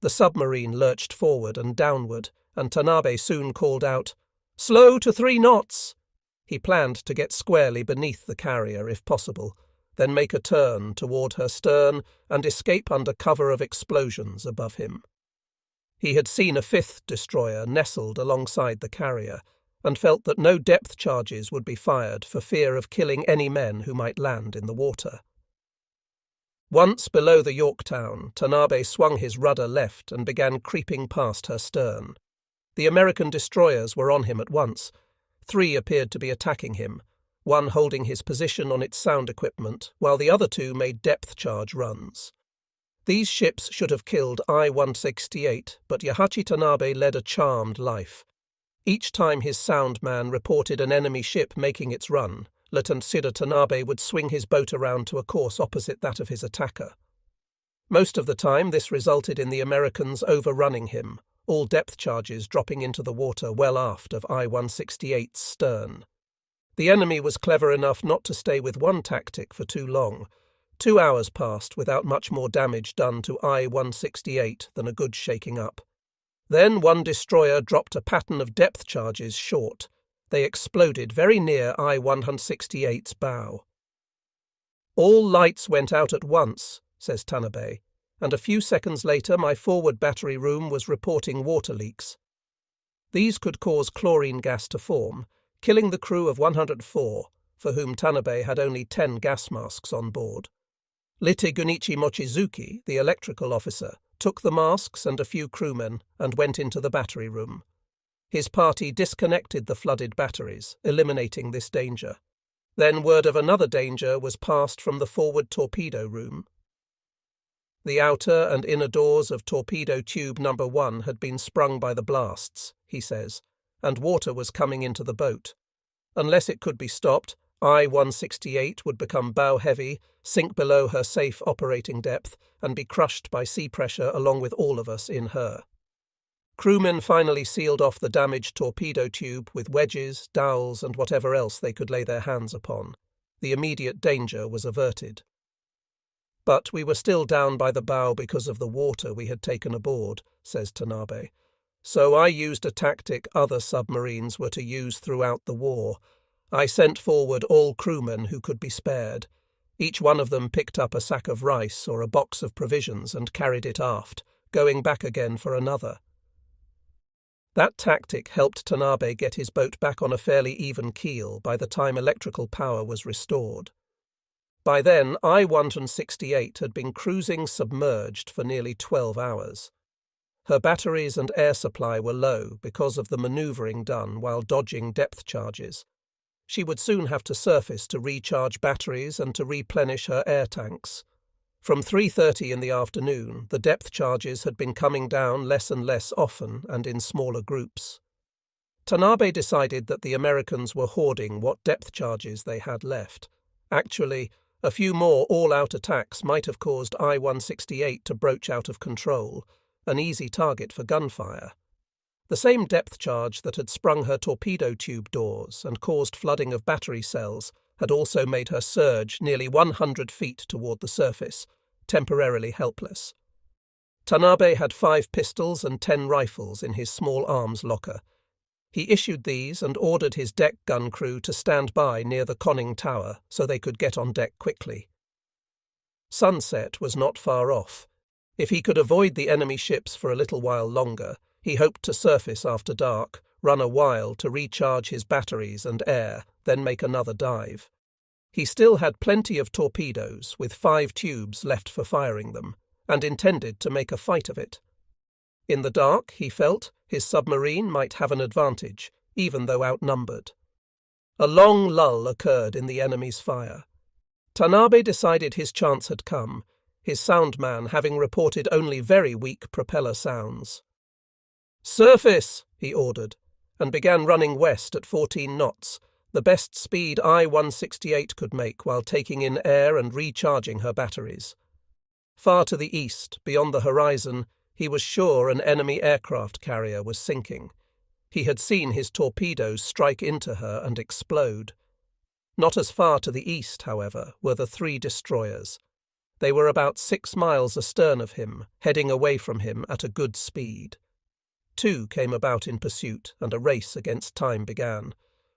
The submarine lurched forward and downward, and Tanabe soon called out, "Slow to 3 knots." He planned to get squarely beneath the carrier if possible, then make a turn toward her stern and escape under cover of explosions above him. He had seen a 5th destroyer nestled alongside the carrier, and felt that no depth charges would be fired for fear of killing any men who might land in the water. Once below the Yorktown, Tanabe swung his rudder left and began creeping past her stern. The American destroyers were on him at once. 3 appeared to be attacking him, one holding his position on its sound equipment, while the other 2 made depth charge runs. These ships should have killed I-168, but Yahachi Tanabe led a charmed life. Each time his sound man reported an enemy ship making its run, Lieutenant Sida Tanabe would swing his boat around to a course opposite that of his attacker. Most of the time this resulted in the Americans overrunning him, all depth charges dropping into the water well aft of I-168's stern. The enemy was clever enough not to stay with one tactic for too long. 2 hours passed without much more damage done to I-168 than a good shaking up. Then one destroyer dropped a pattern of depth charges short. They exploded very near I-168's bow. "All lights went out at once," says Tanabe, "and a few seconds later my forward battery room was reporting water leaks. These could cause chlorine gas to form, killing the crew of 104, for whom Tanabe had only 10 gas masks on board. Lite Gunichi Mochizuki, the electrical officer, took the masks and a few crewmen, and went into the battery room. His party disconnected the flooded batteries, eliminating this danger. Then word of another danger was passed from the forward torpedo room. The outer and inner doors of torpedo tube number 1 had been sprung by the blasts, he says, and water was coming into the boat. Unless it could be stopped, I-168 would become bow-heavy, sink below her safe operating depth, and be crushed by sea pressure along with all of us in her. Crewmen finally sealed off the damaged torpedo tube with wedges, dowels, and whatever else they could lay their hands upon. The immediate danger was averted. But we were still down by the bow because of the water we had taken aboard, says Tanabe. So I used a tactic other submarines were to use throughout the war. I sent forward all crewmen who could be spared. Each one of them picked up a sack of rice or a box of provisions and carried it aft, going back again for another. That tactic helped Tanabe get his boat back on a fairly even keel by the time electrical power was restored. By then, I-168 had been cruising submerged for nearly 12 hours. Her batteries and air supply were low because of the manoeuvring done while dodging depth charges. She would soon have to surface to recharge batteries and to replenish her air tanks. From 3:30 in the afternoon, the depth charges had been coming down less and less often and in smaller groups. Tanabe decided that the Americans were hoarding what depth charges they had left. Actually, a few more all-out attacks might have caused I-168 to broach out of control, an easy target for gunfire. The same depth charge that had sprung her torpedo tube doors and caused flooding of battery cells had also made her surge nearly 100 feet toward the surface, temporarily helpless. Tanabe had 5 pistols and 10 rifles in his small arms locker. He issued these and ordered his deck gun crew to stand by near the conning tower so they could get on deck quickly. Sunset was not far off. If he could avoid the enemy ships for a little while longer, he hoped to surface after dark, run a while to recharge his batteries and air, then make another dive. He still had plenty of torpedoes, with 5 tubes left for firing them, and intended to make a fight of it. In the dark, he felt, his submarine might have an advantage, even though outnumbered. A long lull occurred in the enemy's fire. Tanabe decided his chance had come, his soundman having reported only very weak propeller sounds. "Surface!" he ordered, and began running west at 14 knots, the best speed I-168 could make while taking in air and recharging her batteries. Far to the east, beyond the horizon, he was sure an enemy aircraft carrier was sinking. He had seen his torpedoes strike into her and explode. Not as far to the east, however, were the 3 destroyers. They were about 6 miles astern of him, heading away from him at a good speed. 2 came about in pursuit, and a race against time began.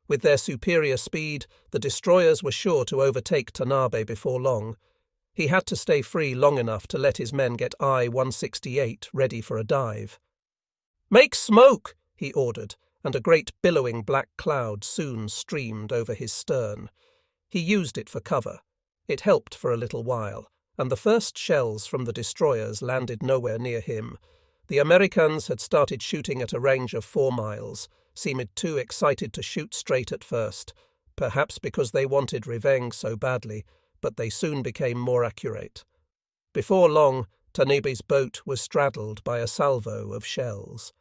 With their superior speed, the destroyers were sure to overtake Tanabe before long. He had to stay free long enough to let his men get I-168 ready for a dive. "Make smoke!" he ordered, and a great billowing black cloud soon streamed over his stern. He used it for cover. It helped for a little while, and the first shells from the destroyers landed nowhere near him. The Americans had started shooting at a range of 4 miles, seemed too excited to shoot straight at first, perhaps because they wanted revenge so badly, but they soon became more accurate. Before long, Tanabe's boat was straddled by a salvo of shells.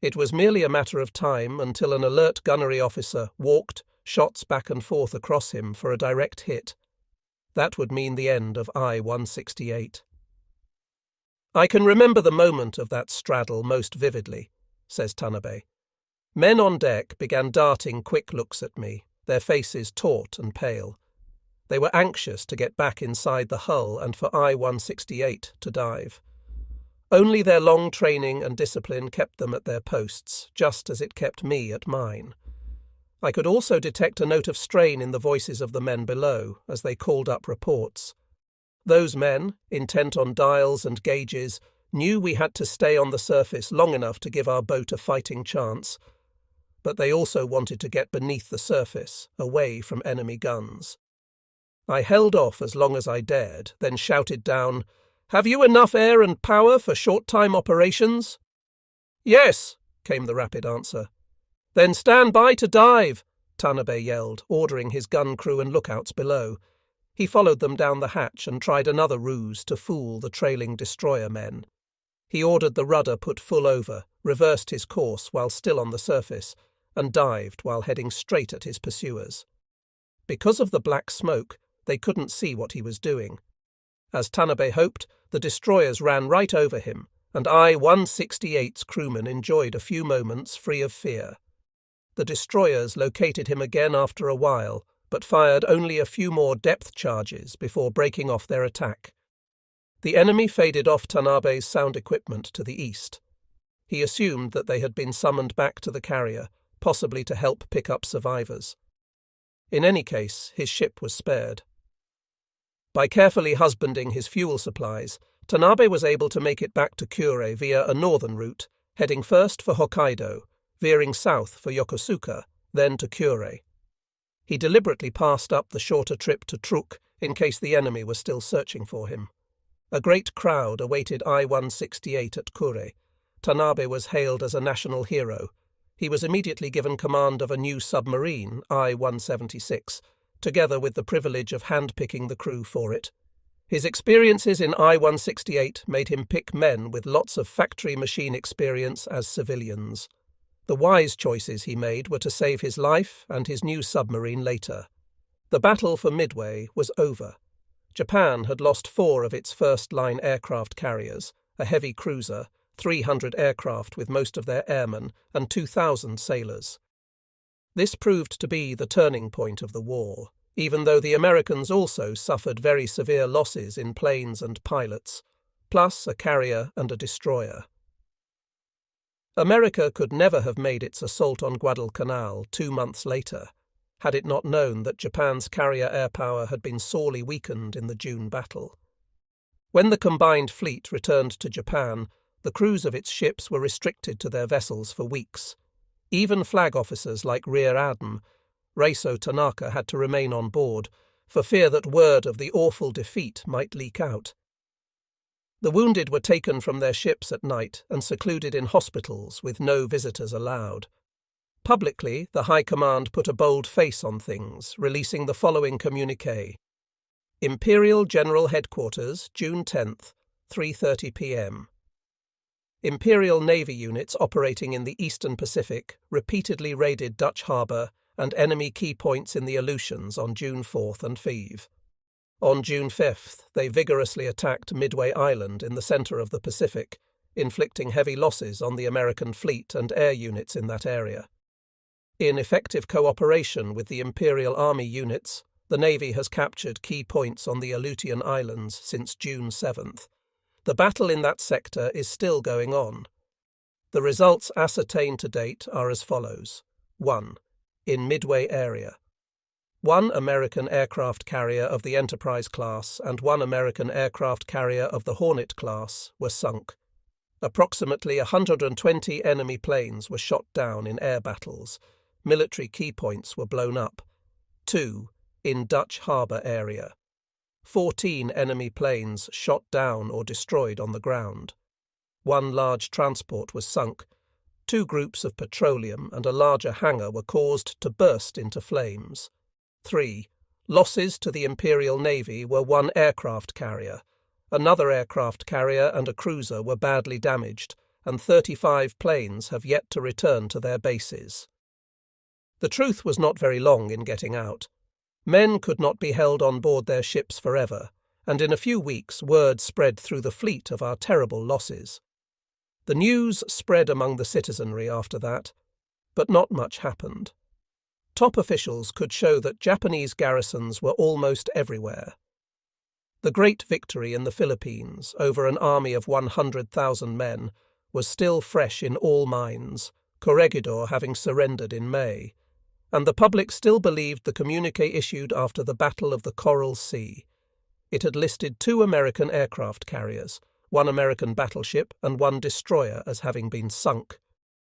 It was merely a matter of time until an alert gunnery officer walked, shots back and forth across him for a direct hit. That would mean the end of I-168. "I can remember the moment of that straddle most vividly," says Tanabe. "Men on deck began darting quick looks at me, their faces taut and pale. They were anxious to get back inside the hull and for I-168 to dive. Only their long training and discipline kept them at their posts, just as it kept me at mine. I could also detect a note of strain in the voices of the men below as they called up reports. Those men, intent on dials and gauges, knew we had to stay on the surface long enough to give our boat a fighting chance, but they also wanted to get beneath the surface, away from enemy guns. I held off as long as I dared, then shouted down, "Have you enough air and power for short-time operations?" "Yes," came the rapid answer. "Then stand by to dive," Tanabe yelled, ordering his gun crew and lookouts below. He followed them down the hatch and tried another ruse to fool the trailing destroyer men. He ordered the rudder put full over, reversed his course while still on the surface, and dived while heading straight at his pursuers. Because of the black smoke, they couldn't see what he was doing. As Tanabe hoped, the destroyers ran right over him, and I-168's crewmen enjoyed a few moments free of fear. The destroyers located him again after a while, but fired only a few more depth charges before breaking off their attack. The enemy faded off Tanabe's sound equipment to the east. He assumed that they had been summoned back to the carrier, possibly to help pick up survivors. In any case, his ship was spared. By carefully husbanding his fuel supplies, Tanabe was able to make it back to Kure via a northern route, heading first for Hokkaido, veering south for Yokosuka, then to Kure. He deliberately passed up the shorter trip to Truk in case the enemy was still searching for him. A great crowd awaited I-168 at Kure. Tanabe was hailed as a national hero. He was immediately given command of a new submarine, I-176, together with the privilege of handpicking the crew for it. His experiences in I-168 made him pick men with lots of factory machine experience as civilians. The wise choices he made were to save his life and his new submarine later. The battle for Midway was over. Japan had lost 4 of its first-line aircraft carriers, a heavy cruiser, 300 aircraft with most of their airmen, and 2,000 sailors. This proved to be the turning point of the war, even though the Americans also suffered very severe losses in planes and pilots, plus a carrier and a destroyer. America could never have made its assault on Guadalcanal 2 months later, had it not known that Japan's carrier air power had been sorely weakened in the June battle. When the combined fleet returned to Japan, the crews of its ships were restricted to their vessels for weeks. Even flag officers like Rear Adm. Reiso Tanaka had to remain on board, for fear that word of the awful defeat might leak out. The wounded were taken from their ships at night and secluded in hospitals with no visitors allowed. Publicly, the High Command put a bold face on things, releasing the following communiqué. Imperial General Headquarters, June 10th, 3:30 p.m. Imperial Navy units operating in the Eastern Pacific repeatedly raided Dutch Harbour and enemy key points in the Aleutians on June 4th and 5th. On June 5th, they vigorously attacked Midway Island in the centre of the Pacific, inflicting heavy losses on the American fleet and air units in that area. In effective cooperation with the Imperial Army units, the Navy has captured key points on the Aleutian Islands since June 7th. The battle in that sector is still going on. The results ascertained to date are as follows. 1. In Midway area. 1 American aircraft carrier of the Enterprise class and 1 American aircraft carrier of the Hornet class were sunk. Approximately 120 enemy planes were shot down in air battles. Military key points were blown up. 2. In Dutch Harbour area. 14 enemy planes shot down or destroyed on the ground. 1 large transport was sunk. 2 groups of petroleum and a larger hangar were caused to burst into flames. 3. Losses to the Imperial Navy were 1 aircraft carrier. Another aircraft carrier and a cruiser were badly damaged, and 35 planes have yet to return to their bases. The truth was not very long in getting out. Men could not be held on board their ships forever, and in a few weeks word spread through the fleet of our terrible losses. The news spread among the citizenry after that, but not much happened. Top officials could show that Japanese garrisons were almost everywhere. The great victory in the Philippines over an army of 100,000 men was still fresh in all minds, Corregidor having surrendered in May, and the public still believed the communiqué issued after the Battle of the Coral Sea. It had listed 2 American aircraft carriers, 1 American battleship and 1 destroyer as having been sunk.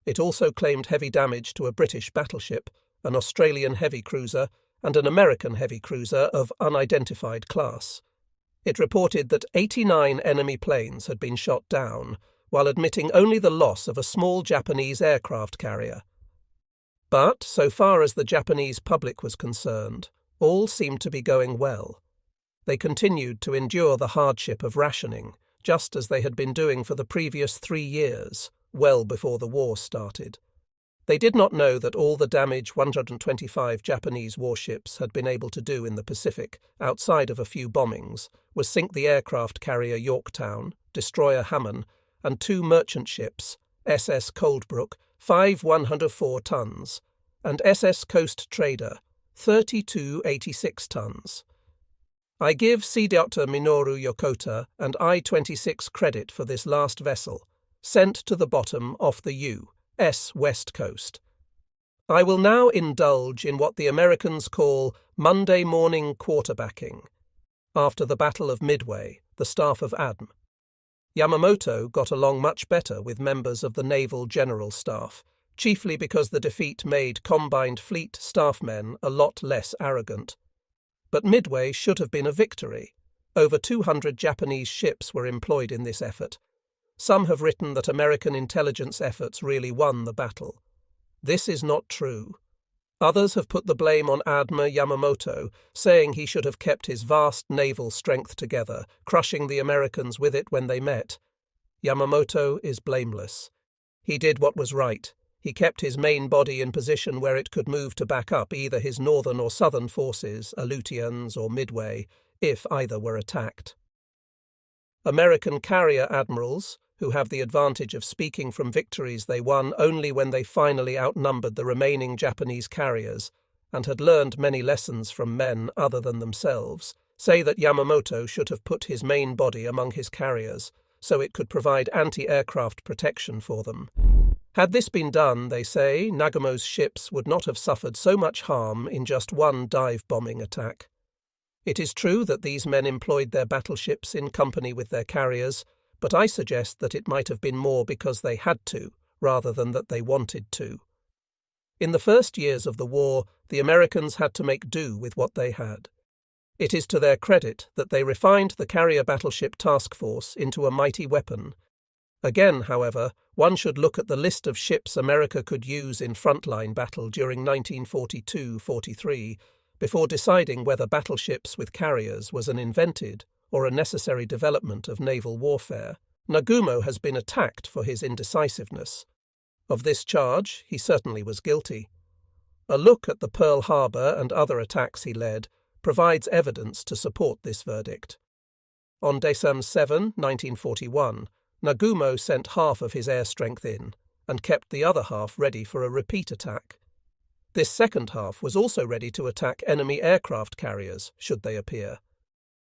It also claimed heavy damage to a British battleship, an Australian heavy cruiser, and an American heavy cruiser of unidentified class. It reported that 89 enemy planes had been shot down, while admitting only the loss of a small Japanese aircraft carrier. But, so far as the Japanese public was concerned, all seemed to be going well. They continued to endure the hardship of rationing, just as they had been doing for the previous 3 years, well before the war started. They did not know that all the damage 125 Japanese warships had been able to do in the Pacific, outside of a few bombings, was sink the aircraft carrier Yorktown, destroyer Hammond, and 2 merchant ships, SS Coldbrook, 5 104 tons, and SS Coast Trader, 32 86 tons. I give Sea Dr. Minoru Yokota and I-26 credit for this last vessel, sent to the bottom off the U.S. West Coast. I will now indulge in what the Americans call Monday morning quarterbacking. After the Battle of Midway, the staff of ADM. Yamamoto got along much better with members of the Naval General Staff, chiefly because the defeat made Combined Fleet staffmen a lot less arrogant. But Midway should have been a victory. Over 200 Japanese ships were employed in this effort. Some have written that American intelligence efforts really won the battle. This is not true. Others have put the blame on Admiral Yamamoto, saying he should have kept his vast naval strength together, crushing the Americans with it when they met. Yamamoto is blameless. He did what was right. He kept his main body in position where it could move to back up either his northern or southern forces, Aleutians or Midway, if either were attacked. American carrier admirals, who have the advantage of speaking from victories they won only when they finally outnumbered the remaining Japanese carriers, and had learned many lessons from men other than themselves, say that Yamamoto should have put his main body among his carriers, so it could provide anti-aircraft protection for them. Had this been done, they say, Nagumo's ships would not have suffered so much harm in just one dive-bombing attack. It is true that these men employed their battleships in company with their carriers, but I suggest that it might have been more because they had to, rather than that they wanted to. In the first years of the war, the Americans had to make do with what they had. It is to their credit that they refined the carrier battleship task force into a mighty weapon. Again, however, one should look at the list of ships America could use in frontline battle during 1942-43 before deciding whether battleships with carriers was an invented or a necessary development of naval warfare. Nagumo has been attacked for his indecisiveness. Of this charge, he certainly was guilty. A look at the Pearl Harbor and other attacks he led provides evidence to support this verdict. On December 7, 1941, Nagumo sent half of his air strength in and kept the other half ready for a repeat attack. This second half was also ready to attack enemy aircraft carriers, should they appear.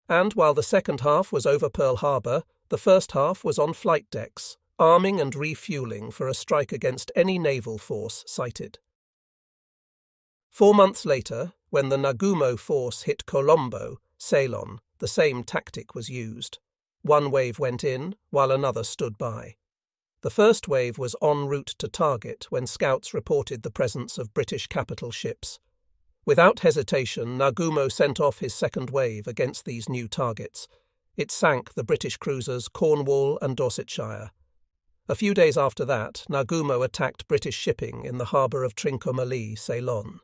And while the second half was over Pearl Harbor, the first half was on flight decks, arming and refueling for a strike against any naval force sighted. 4 months later, when the Nagumo force hit Colombo, Ceylon, the same tactic was used. One wave went in, while another stood by. The first wave was en route to target when scouts reported the presence of British capital ships. Without hesitation, Nagumo sent off his second wave against these new targets. It sank the British cruisers Cornwall and Dorsetshire. A few days after that, Nagumo attacked British shipping in the harbour of Trincomalee, Ceylon.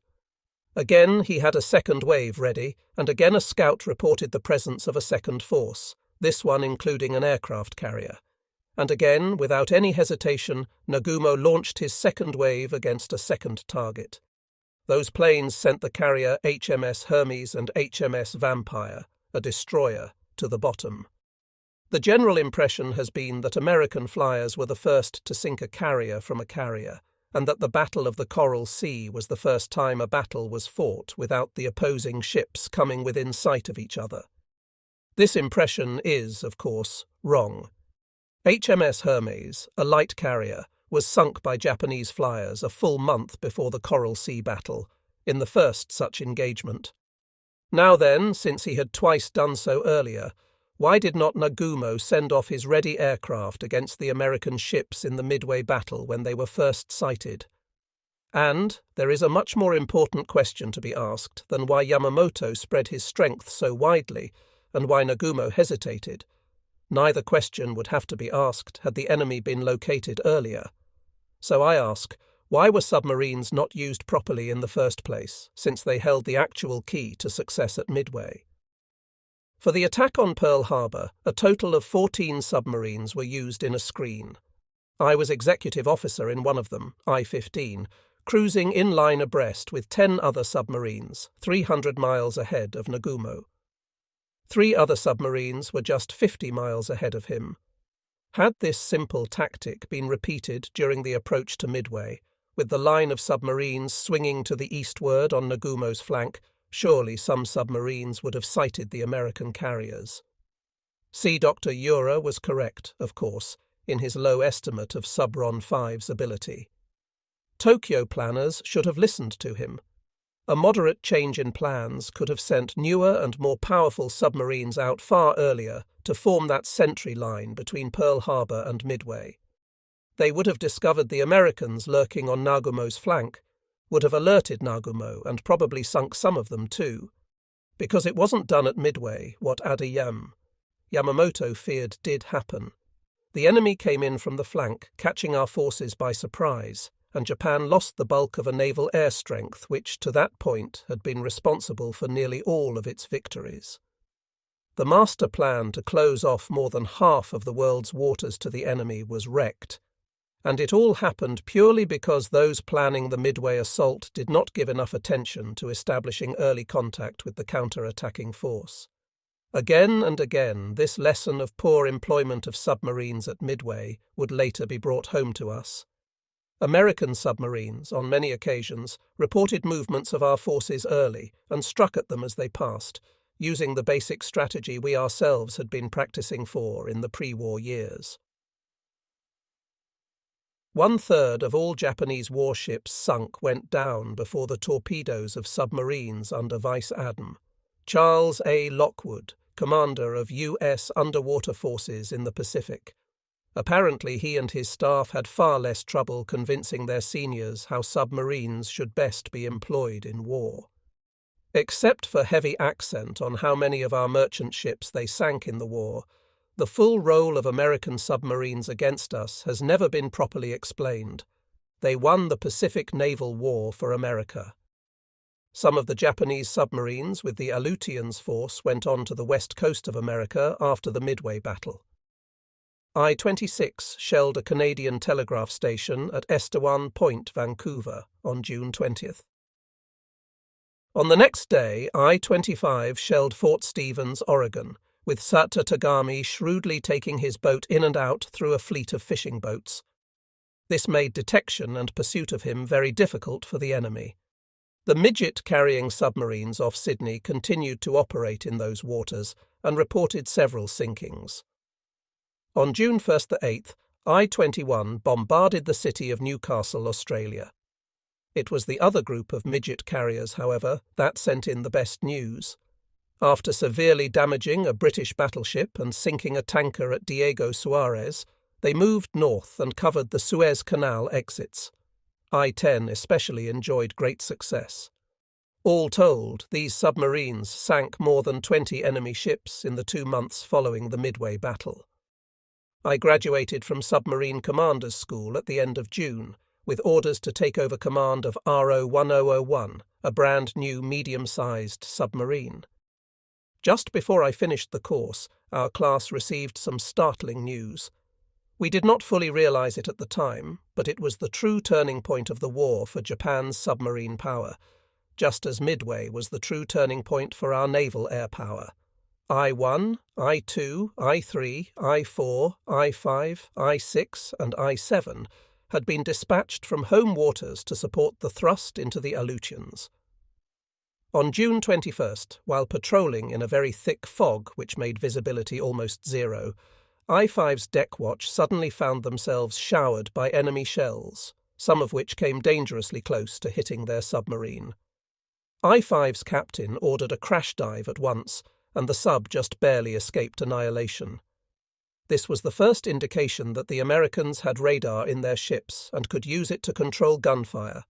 Again he had a second wave ready, and again a scout reported the presence of a second force, this one including an aircraft carrier. And again, without any hesitation, Nagumo launched his second wave against a second target. Those planes sent the carrier HMS Hermes and HMS Vampire, a destroyer, to the bottom. The general impression has been that American flyers were the first to sink a carrier from a carrier, and that the Battle of the Coral Sea was the first time a battle was fought without the opposing ships coming within sight of each other. This impression is, of course, wrong. HMS Hermes, a light carrier, was sunk by Japanese flyers a full month before the Coral Sea battle, in the first such engagement. Now then, since he had twice done so earlier, why did not Nagumo send off his ready aircraft against the American ships in the Midway battle when they were first sighted? And there is a much more important question to be asked than why Yamamoto spread his strength so widely, and why Nagumo hesitated. Neither question would have to be asked had the enemy been located earlier. So I ask, why were submarines not used properly in the first place, since they held the actual key to success at Midway? For the attack on Pearl Harbor, a total of 14 submarines were used in a screen. I was executive officer in one of them, I-15, cruising in line abreast with 10 other submarines, 300 miles ahead of Nagumo. 3 other submarines were just 50 miles ahead of him. Had this simple tactic been repeated during the approach to Midway, with the line of submarines swinging to the eastward on Nagumo's flank, surely some submarines would have sighted the American carriers. Sea Dr. Ura was correct, of course, in his low estimate of Subron 5's ability. Tokyo planners should have listened to him. A moderate change in plans could have sent newer and more powerful submarines out far earlier to form that sentry line between Pearl Harbor and Midway. They would have discovered the Americans lurking on Nagumo's flank, would have alerted Nagumo and probably sunk some of them too. Because it wasn't done at Midway what Yamamoto feared did happen. The enemy came in from the flank, catching our forces by surprise, and Japan lost the bulk of a naval air strength which, to that point, had been responsible for nearly all of its victories. The master plan to close off more than half of the world's waters to the enemy was wrecked, and it all happened purely because those planning the Midway assault did not give enough attention to establishing early contact with the counter-attacking force. Again and again, this lesson of poor employment of submarines at Midway would later be brought home to us. American submarines, on many occasions, reported movements of our forces early and struck at them as they passed, using the basic strategy we ourselves had been practicing for in the pre-war years. 1/3 of all Japanese warships sunk went down before the torpedoes of submarines under Vice Admiral Charles A. Lockwood, commander of U.S. underwater forces in the Pacific. Apparently he and his staff had far less trouble convincing their seniors how submarines should best be employed in war. Except for heavy accent on how many of our merchant ships they sank in the war, the full role of American submarines against us has never been properly explained. They won the Pacific Naval War for America. Some of the Japanese submarines with the Aleutians force went on to the west coast of America after the Midway battle. I-26 shelled a Canadian telegraph station at Estewan Point, Vancouver, on June 20th. On the next day, I-25 shelled Fort Stevens, Oregon, with Sata Tagami shrewdly taking his boat in and out through a fleet of fishing boats. This made detection and pursuit of him very difficult for the enemy. The midget-carrying submarines off Sydney continued to operate in those waters and reported several sinkings. On June 1st to 8th, I-21 bombarded the city of Newcastle, Australia. It was the other group of midget carriers, however, that sent in the best news. After severely damaging a British battleship and sinking a tanker at Diego Suarez, they moved north and covered the Suez Canal exits. I-10 especially enjoyed great success. All told, these submarines sank more than 20 enemy ships in the 2 months following the Midway battle. I graduated from Submarine Commander's School at the end of June, with orders to take over command of RO-1001, a brand new medium-sized submarine. Just before I finished the course, our class received some startling news. We did not fully realize it at the time, but it was the true turning point of the war for Japan's submarine power, just as Midway was the true turning point for our naval air power. I-1, I-2, I-3, I-4, I-5, I-6 and I-7 had been dispatched from home waters to support the thrust into the Aleutians. On June 21st, while patrolling in a very thick fog which made visibility almost zero, I-5's deck watch suddenly found themselves showered by enemy shells, some of which came dangerously close to hitting their submarine. I-5's captain ordered a crash dive at once, and the sub just barely escaped annihilation. This was the first indication that the Americans had radar in their ships and could use it to control gunfire.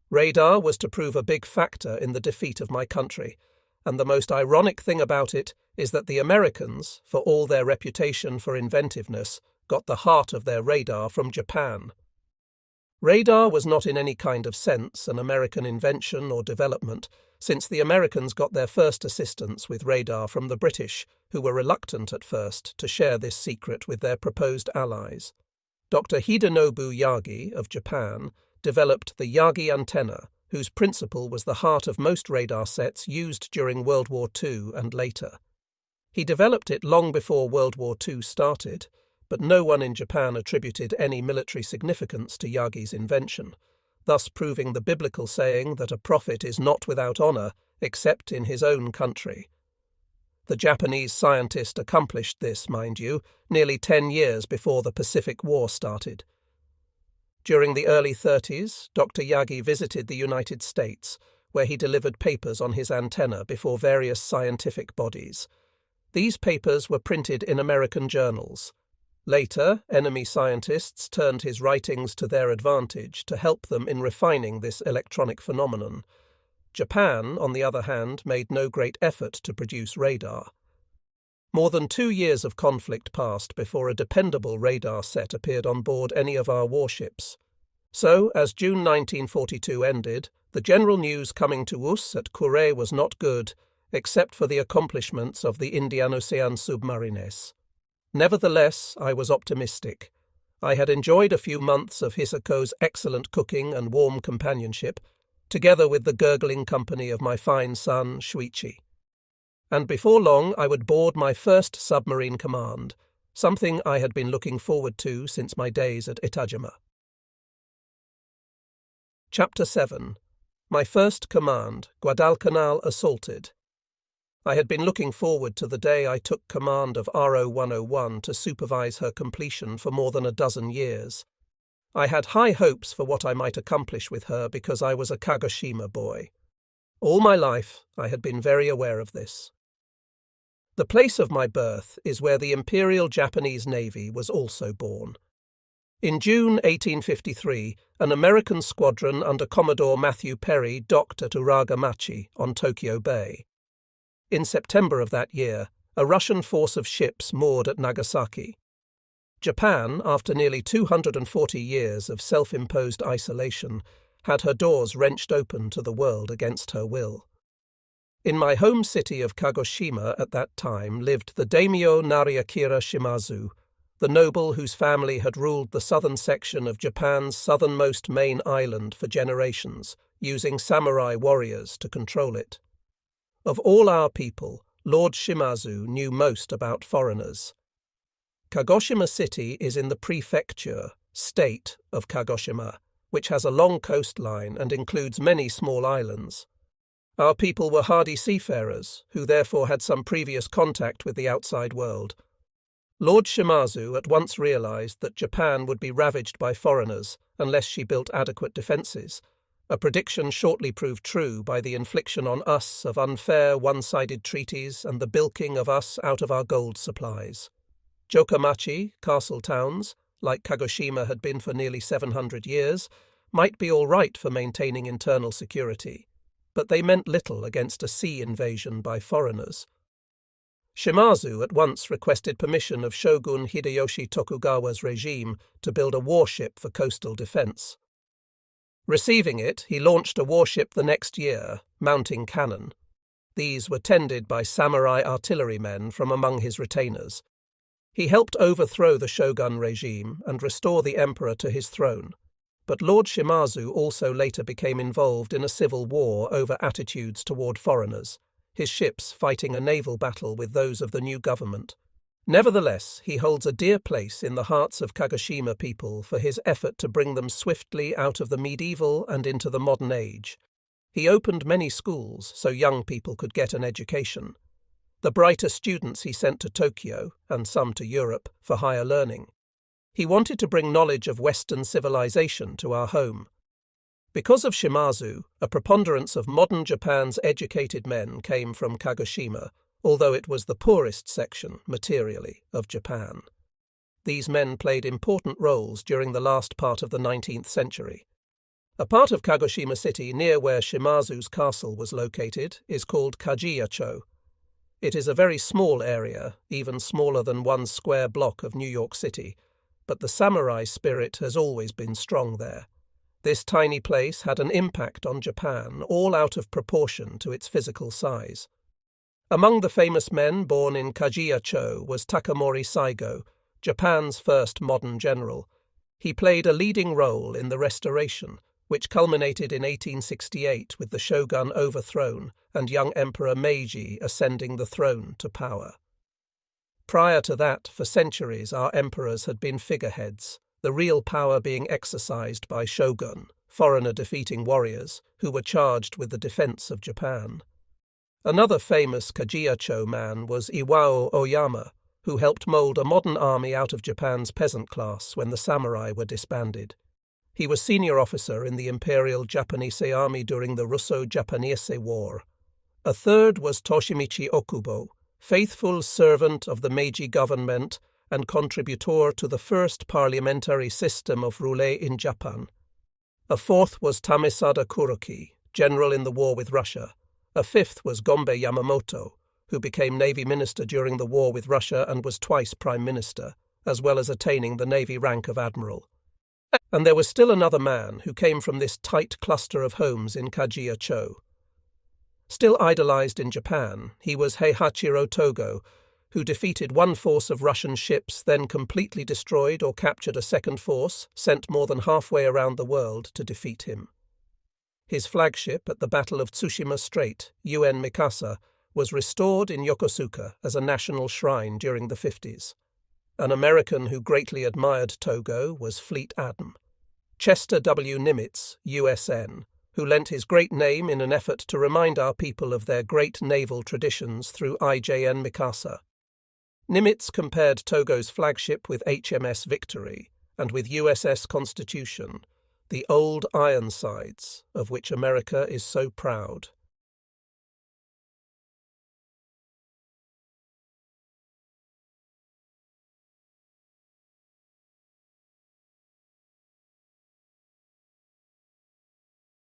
Radar was to prove a big factor in the defeat of my country, and the most ironic thing about it is that the Americans, for all their reputation for inventiveness, got the heart of their radar from Japan. Radar was not in any kind of sense an American invention or development, since the Americans got their first assistance with radar from the British, who were reluctant at first to share this secret with their proposed allies. Dr. Hidenobu Yagi of Japan developed the Yagi antenna, whose principle was the heart of most radar sets used during World War II and later. He developed it long before World War II started, but no one in Japan attributed any military significance to Yagi's invention, thus proving the biblical saying that a prophet is not without honor except in his own country. The Japanese scientist accomplished this, mind you, nearly 10 years before the Pacific War started. During the early 30s, Dr. Yagi visited the United States, where he delivered papers on his antenna before various scientific bodies. These papers were printed in American journals. Later, enemy scientists turned his writings to their advantage to help them in refining this electronic phenomenon. Japan, on the other hand, made no great effort to produce radar. More than 2 years of conflict passed before a dependable radar set appeared on board any of our warships. So, as June 1942 ended, the general news coming to us at Kure was not good, except for the accomplishments of the Indian Ocean submarines. Nevertheless, I was optimistic. I had enjoyed a few months of Hisako's excellent cooking and warm companionship, together with the gurgling company of my fine son, Shuichi. And before long I would board my first submarine command, something I had been looking forward to since my days at Itajima. Chapter 7. My first command, Guadalcanal assaulted. I had been looking forward to the day I took command of RO-101 to supervise her completion for more than a dozen years. I had high hopes for what I might accomplish with her because I was a Kagoshima boy. All my life I had been very aware of this. The place of my birth is where the Imperial Japanese Navy was also born. In June 1853, an American squadron under Commodore Matthew Perry docked at Uragamachi on Tokyo Bay. In September of that year, a Russian force of ships moored at Nagasaki. Japan, after nearly 240 years of self-imposed isolation, had her doors wrenched open to the world against her will. In my home city of Kagoshima at that time lived the daimyo Nariakira Shimazu, the noble whose family had ruled the southern section of Japan's southernmost main island for generations, using samurai warriors to control it. Of all our people, Lord Shimazu knew most about foreigners. Kagoshima City is in the prefecture, state, of Kagoshima, which has a long coastline and includes many small islands. Our people were hardy seafarers, who therefore had some previous contact with the outside world. Lord Shimazu at once realized that Japan would be ravaged by foreigners unless she built adequate defenses, a prediction shortly proved true by the infliction on us of unfair one-sided treaties and the bilking of us out of our gold supplies. Jokamachi, castle towns, like Kagoshima had been for nearly 700 years, might be all right for maintaining internal security, but they meant little against a sea invasion by foreigners. Shimazu at once requested permission of Shogun Hideyoshi Tokugawa's regime to build a warship for coastal defense. Receiving it, he launched a warship the next year, mounting cannon. These were tended by samurai artillerymen from among his retainers. He helped overthrow the shogun regime and restore the emperor to his throne, but Lord Shimazu also later became involved in a civil war over attitudes toward foreigners, his ships fighting a naval battle with those of the new government. Nevertheless, he holds a dear place in the hearts of Kagoshima people for his effort to bring them swiftly out of the medieval and into the modern age. He opened many schools so young people could get an education. The brighter students he sent to Tokyo, and some to Europe, for higher learning. He wanted to bring knowledge of Western civilization to our home. Because of Shimazu, a preponderance of modern Japan's educated men came from Kagoshima, although it was the poorest section, materially, of Japan. These men played important roles during the last part of the 19th century. A part of Kagoshima City near where Shimazu's castle was located is called Kajiyacho. It is a very small area, even smaller than 1 square block of New York City, but the samurai spirit has always been strong there. This tiny place had an impact on Japan, all out of proportion to its physical size. Among the famous men born in Kajiyacho was Takamori Saigo, Japan's first modern general. He played a leading role in the restoration, which culminated in 1868 with the shogun overthrown and young Emperor Meiji ascending the throne to power. Prior to that, for centuries, our emperors had been figureheads, the real power being exercised by shogun, foreigner-defeating warriors, who were charged with the defense of Japan. Another famous Kajiyacho man was Iwao Oyama, who helped mold a modern army out of Japan's peasant class when the samurai were disbanded. He was senior officer in the Imperial Japanese Army during the Russo-Japanese War. A third was Toshimichi Okubo, faithful servant of the Meiji government and contributor to the first parliamentary system of rule in Japan. A fourth was Tamesada Kuroki, general in the war with Russia. A fifth was Gombe Yamamoto, who became Navy Minister during the war with Russia and was twice Prime Minister, as well as attaining the Navy rank of Admiral. And there was still another man who came from this tight cluster of homes in Kajiyacho. Still idolized in Japan, he was Heihachiro Togo, who defeated one force of Russian ships, then completely destroyed or captured a second force, sent more than halfway around the world to defeat him. His flagship at the Battle of Tsushima Strait, UN Mikasa, was restored in Yokosuka as a national shrine during the 50s. An American who greatly admired Togo was Fleet Admiral Chester W. Nimitz, USN, who lent his great name in an effort to remind our people of their great naval traditions through IJN Mikasa. Nimitz compared Togo's flagship with HMS Victory and with USS Constitution, the old Ironsides of which America is so proud.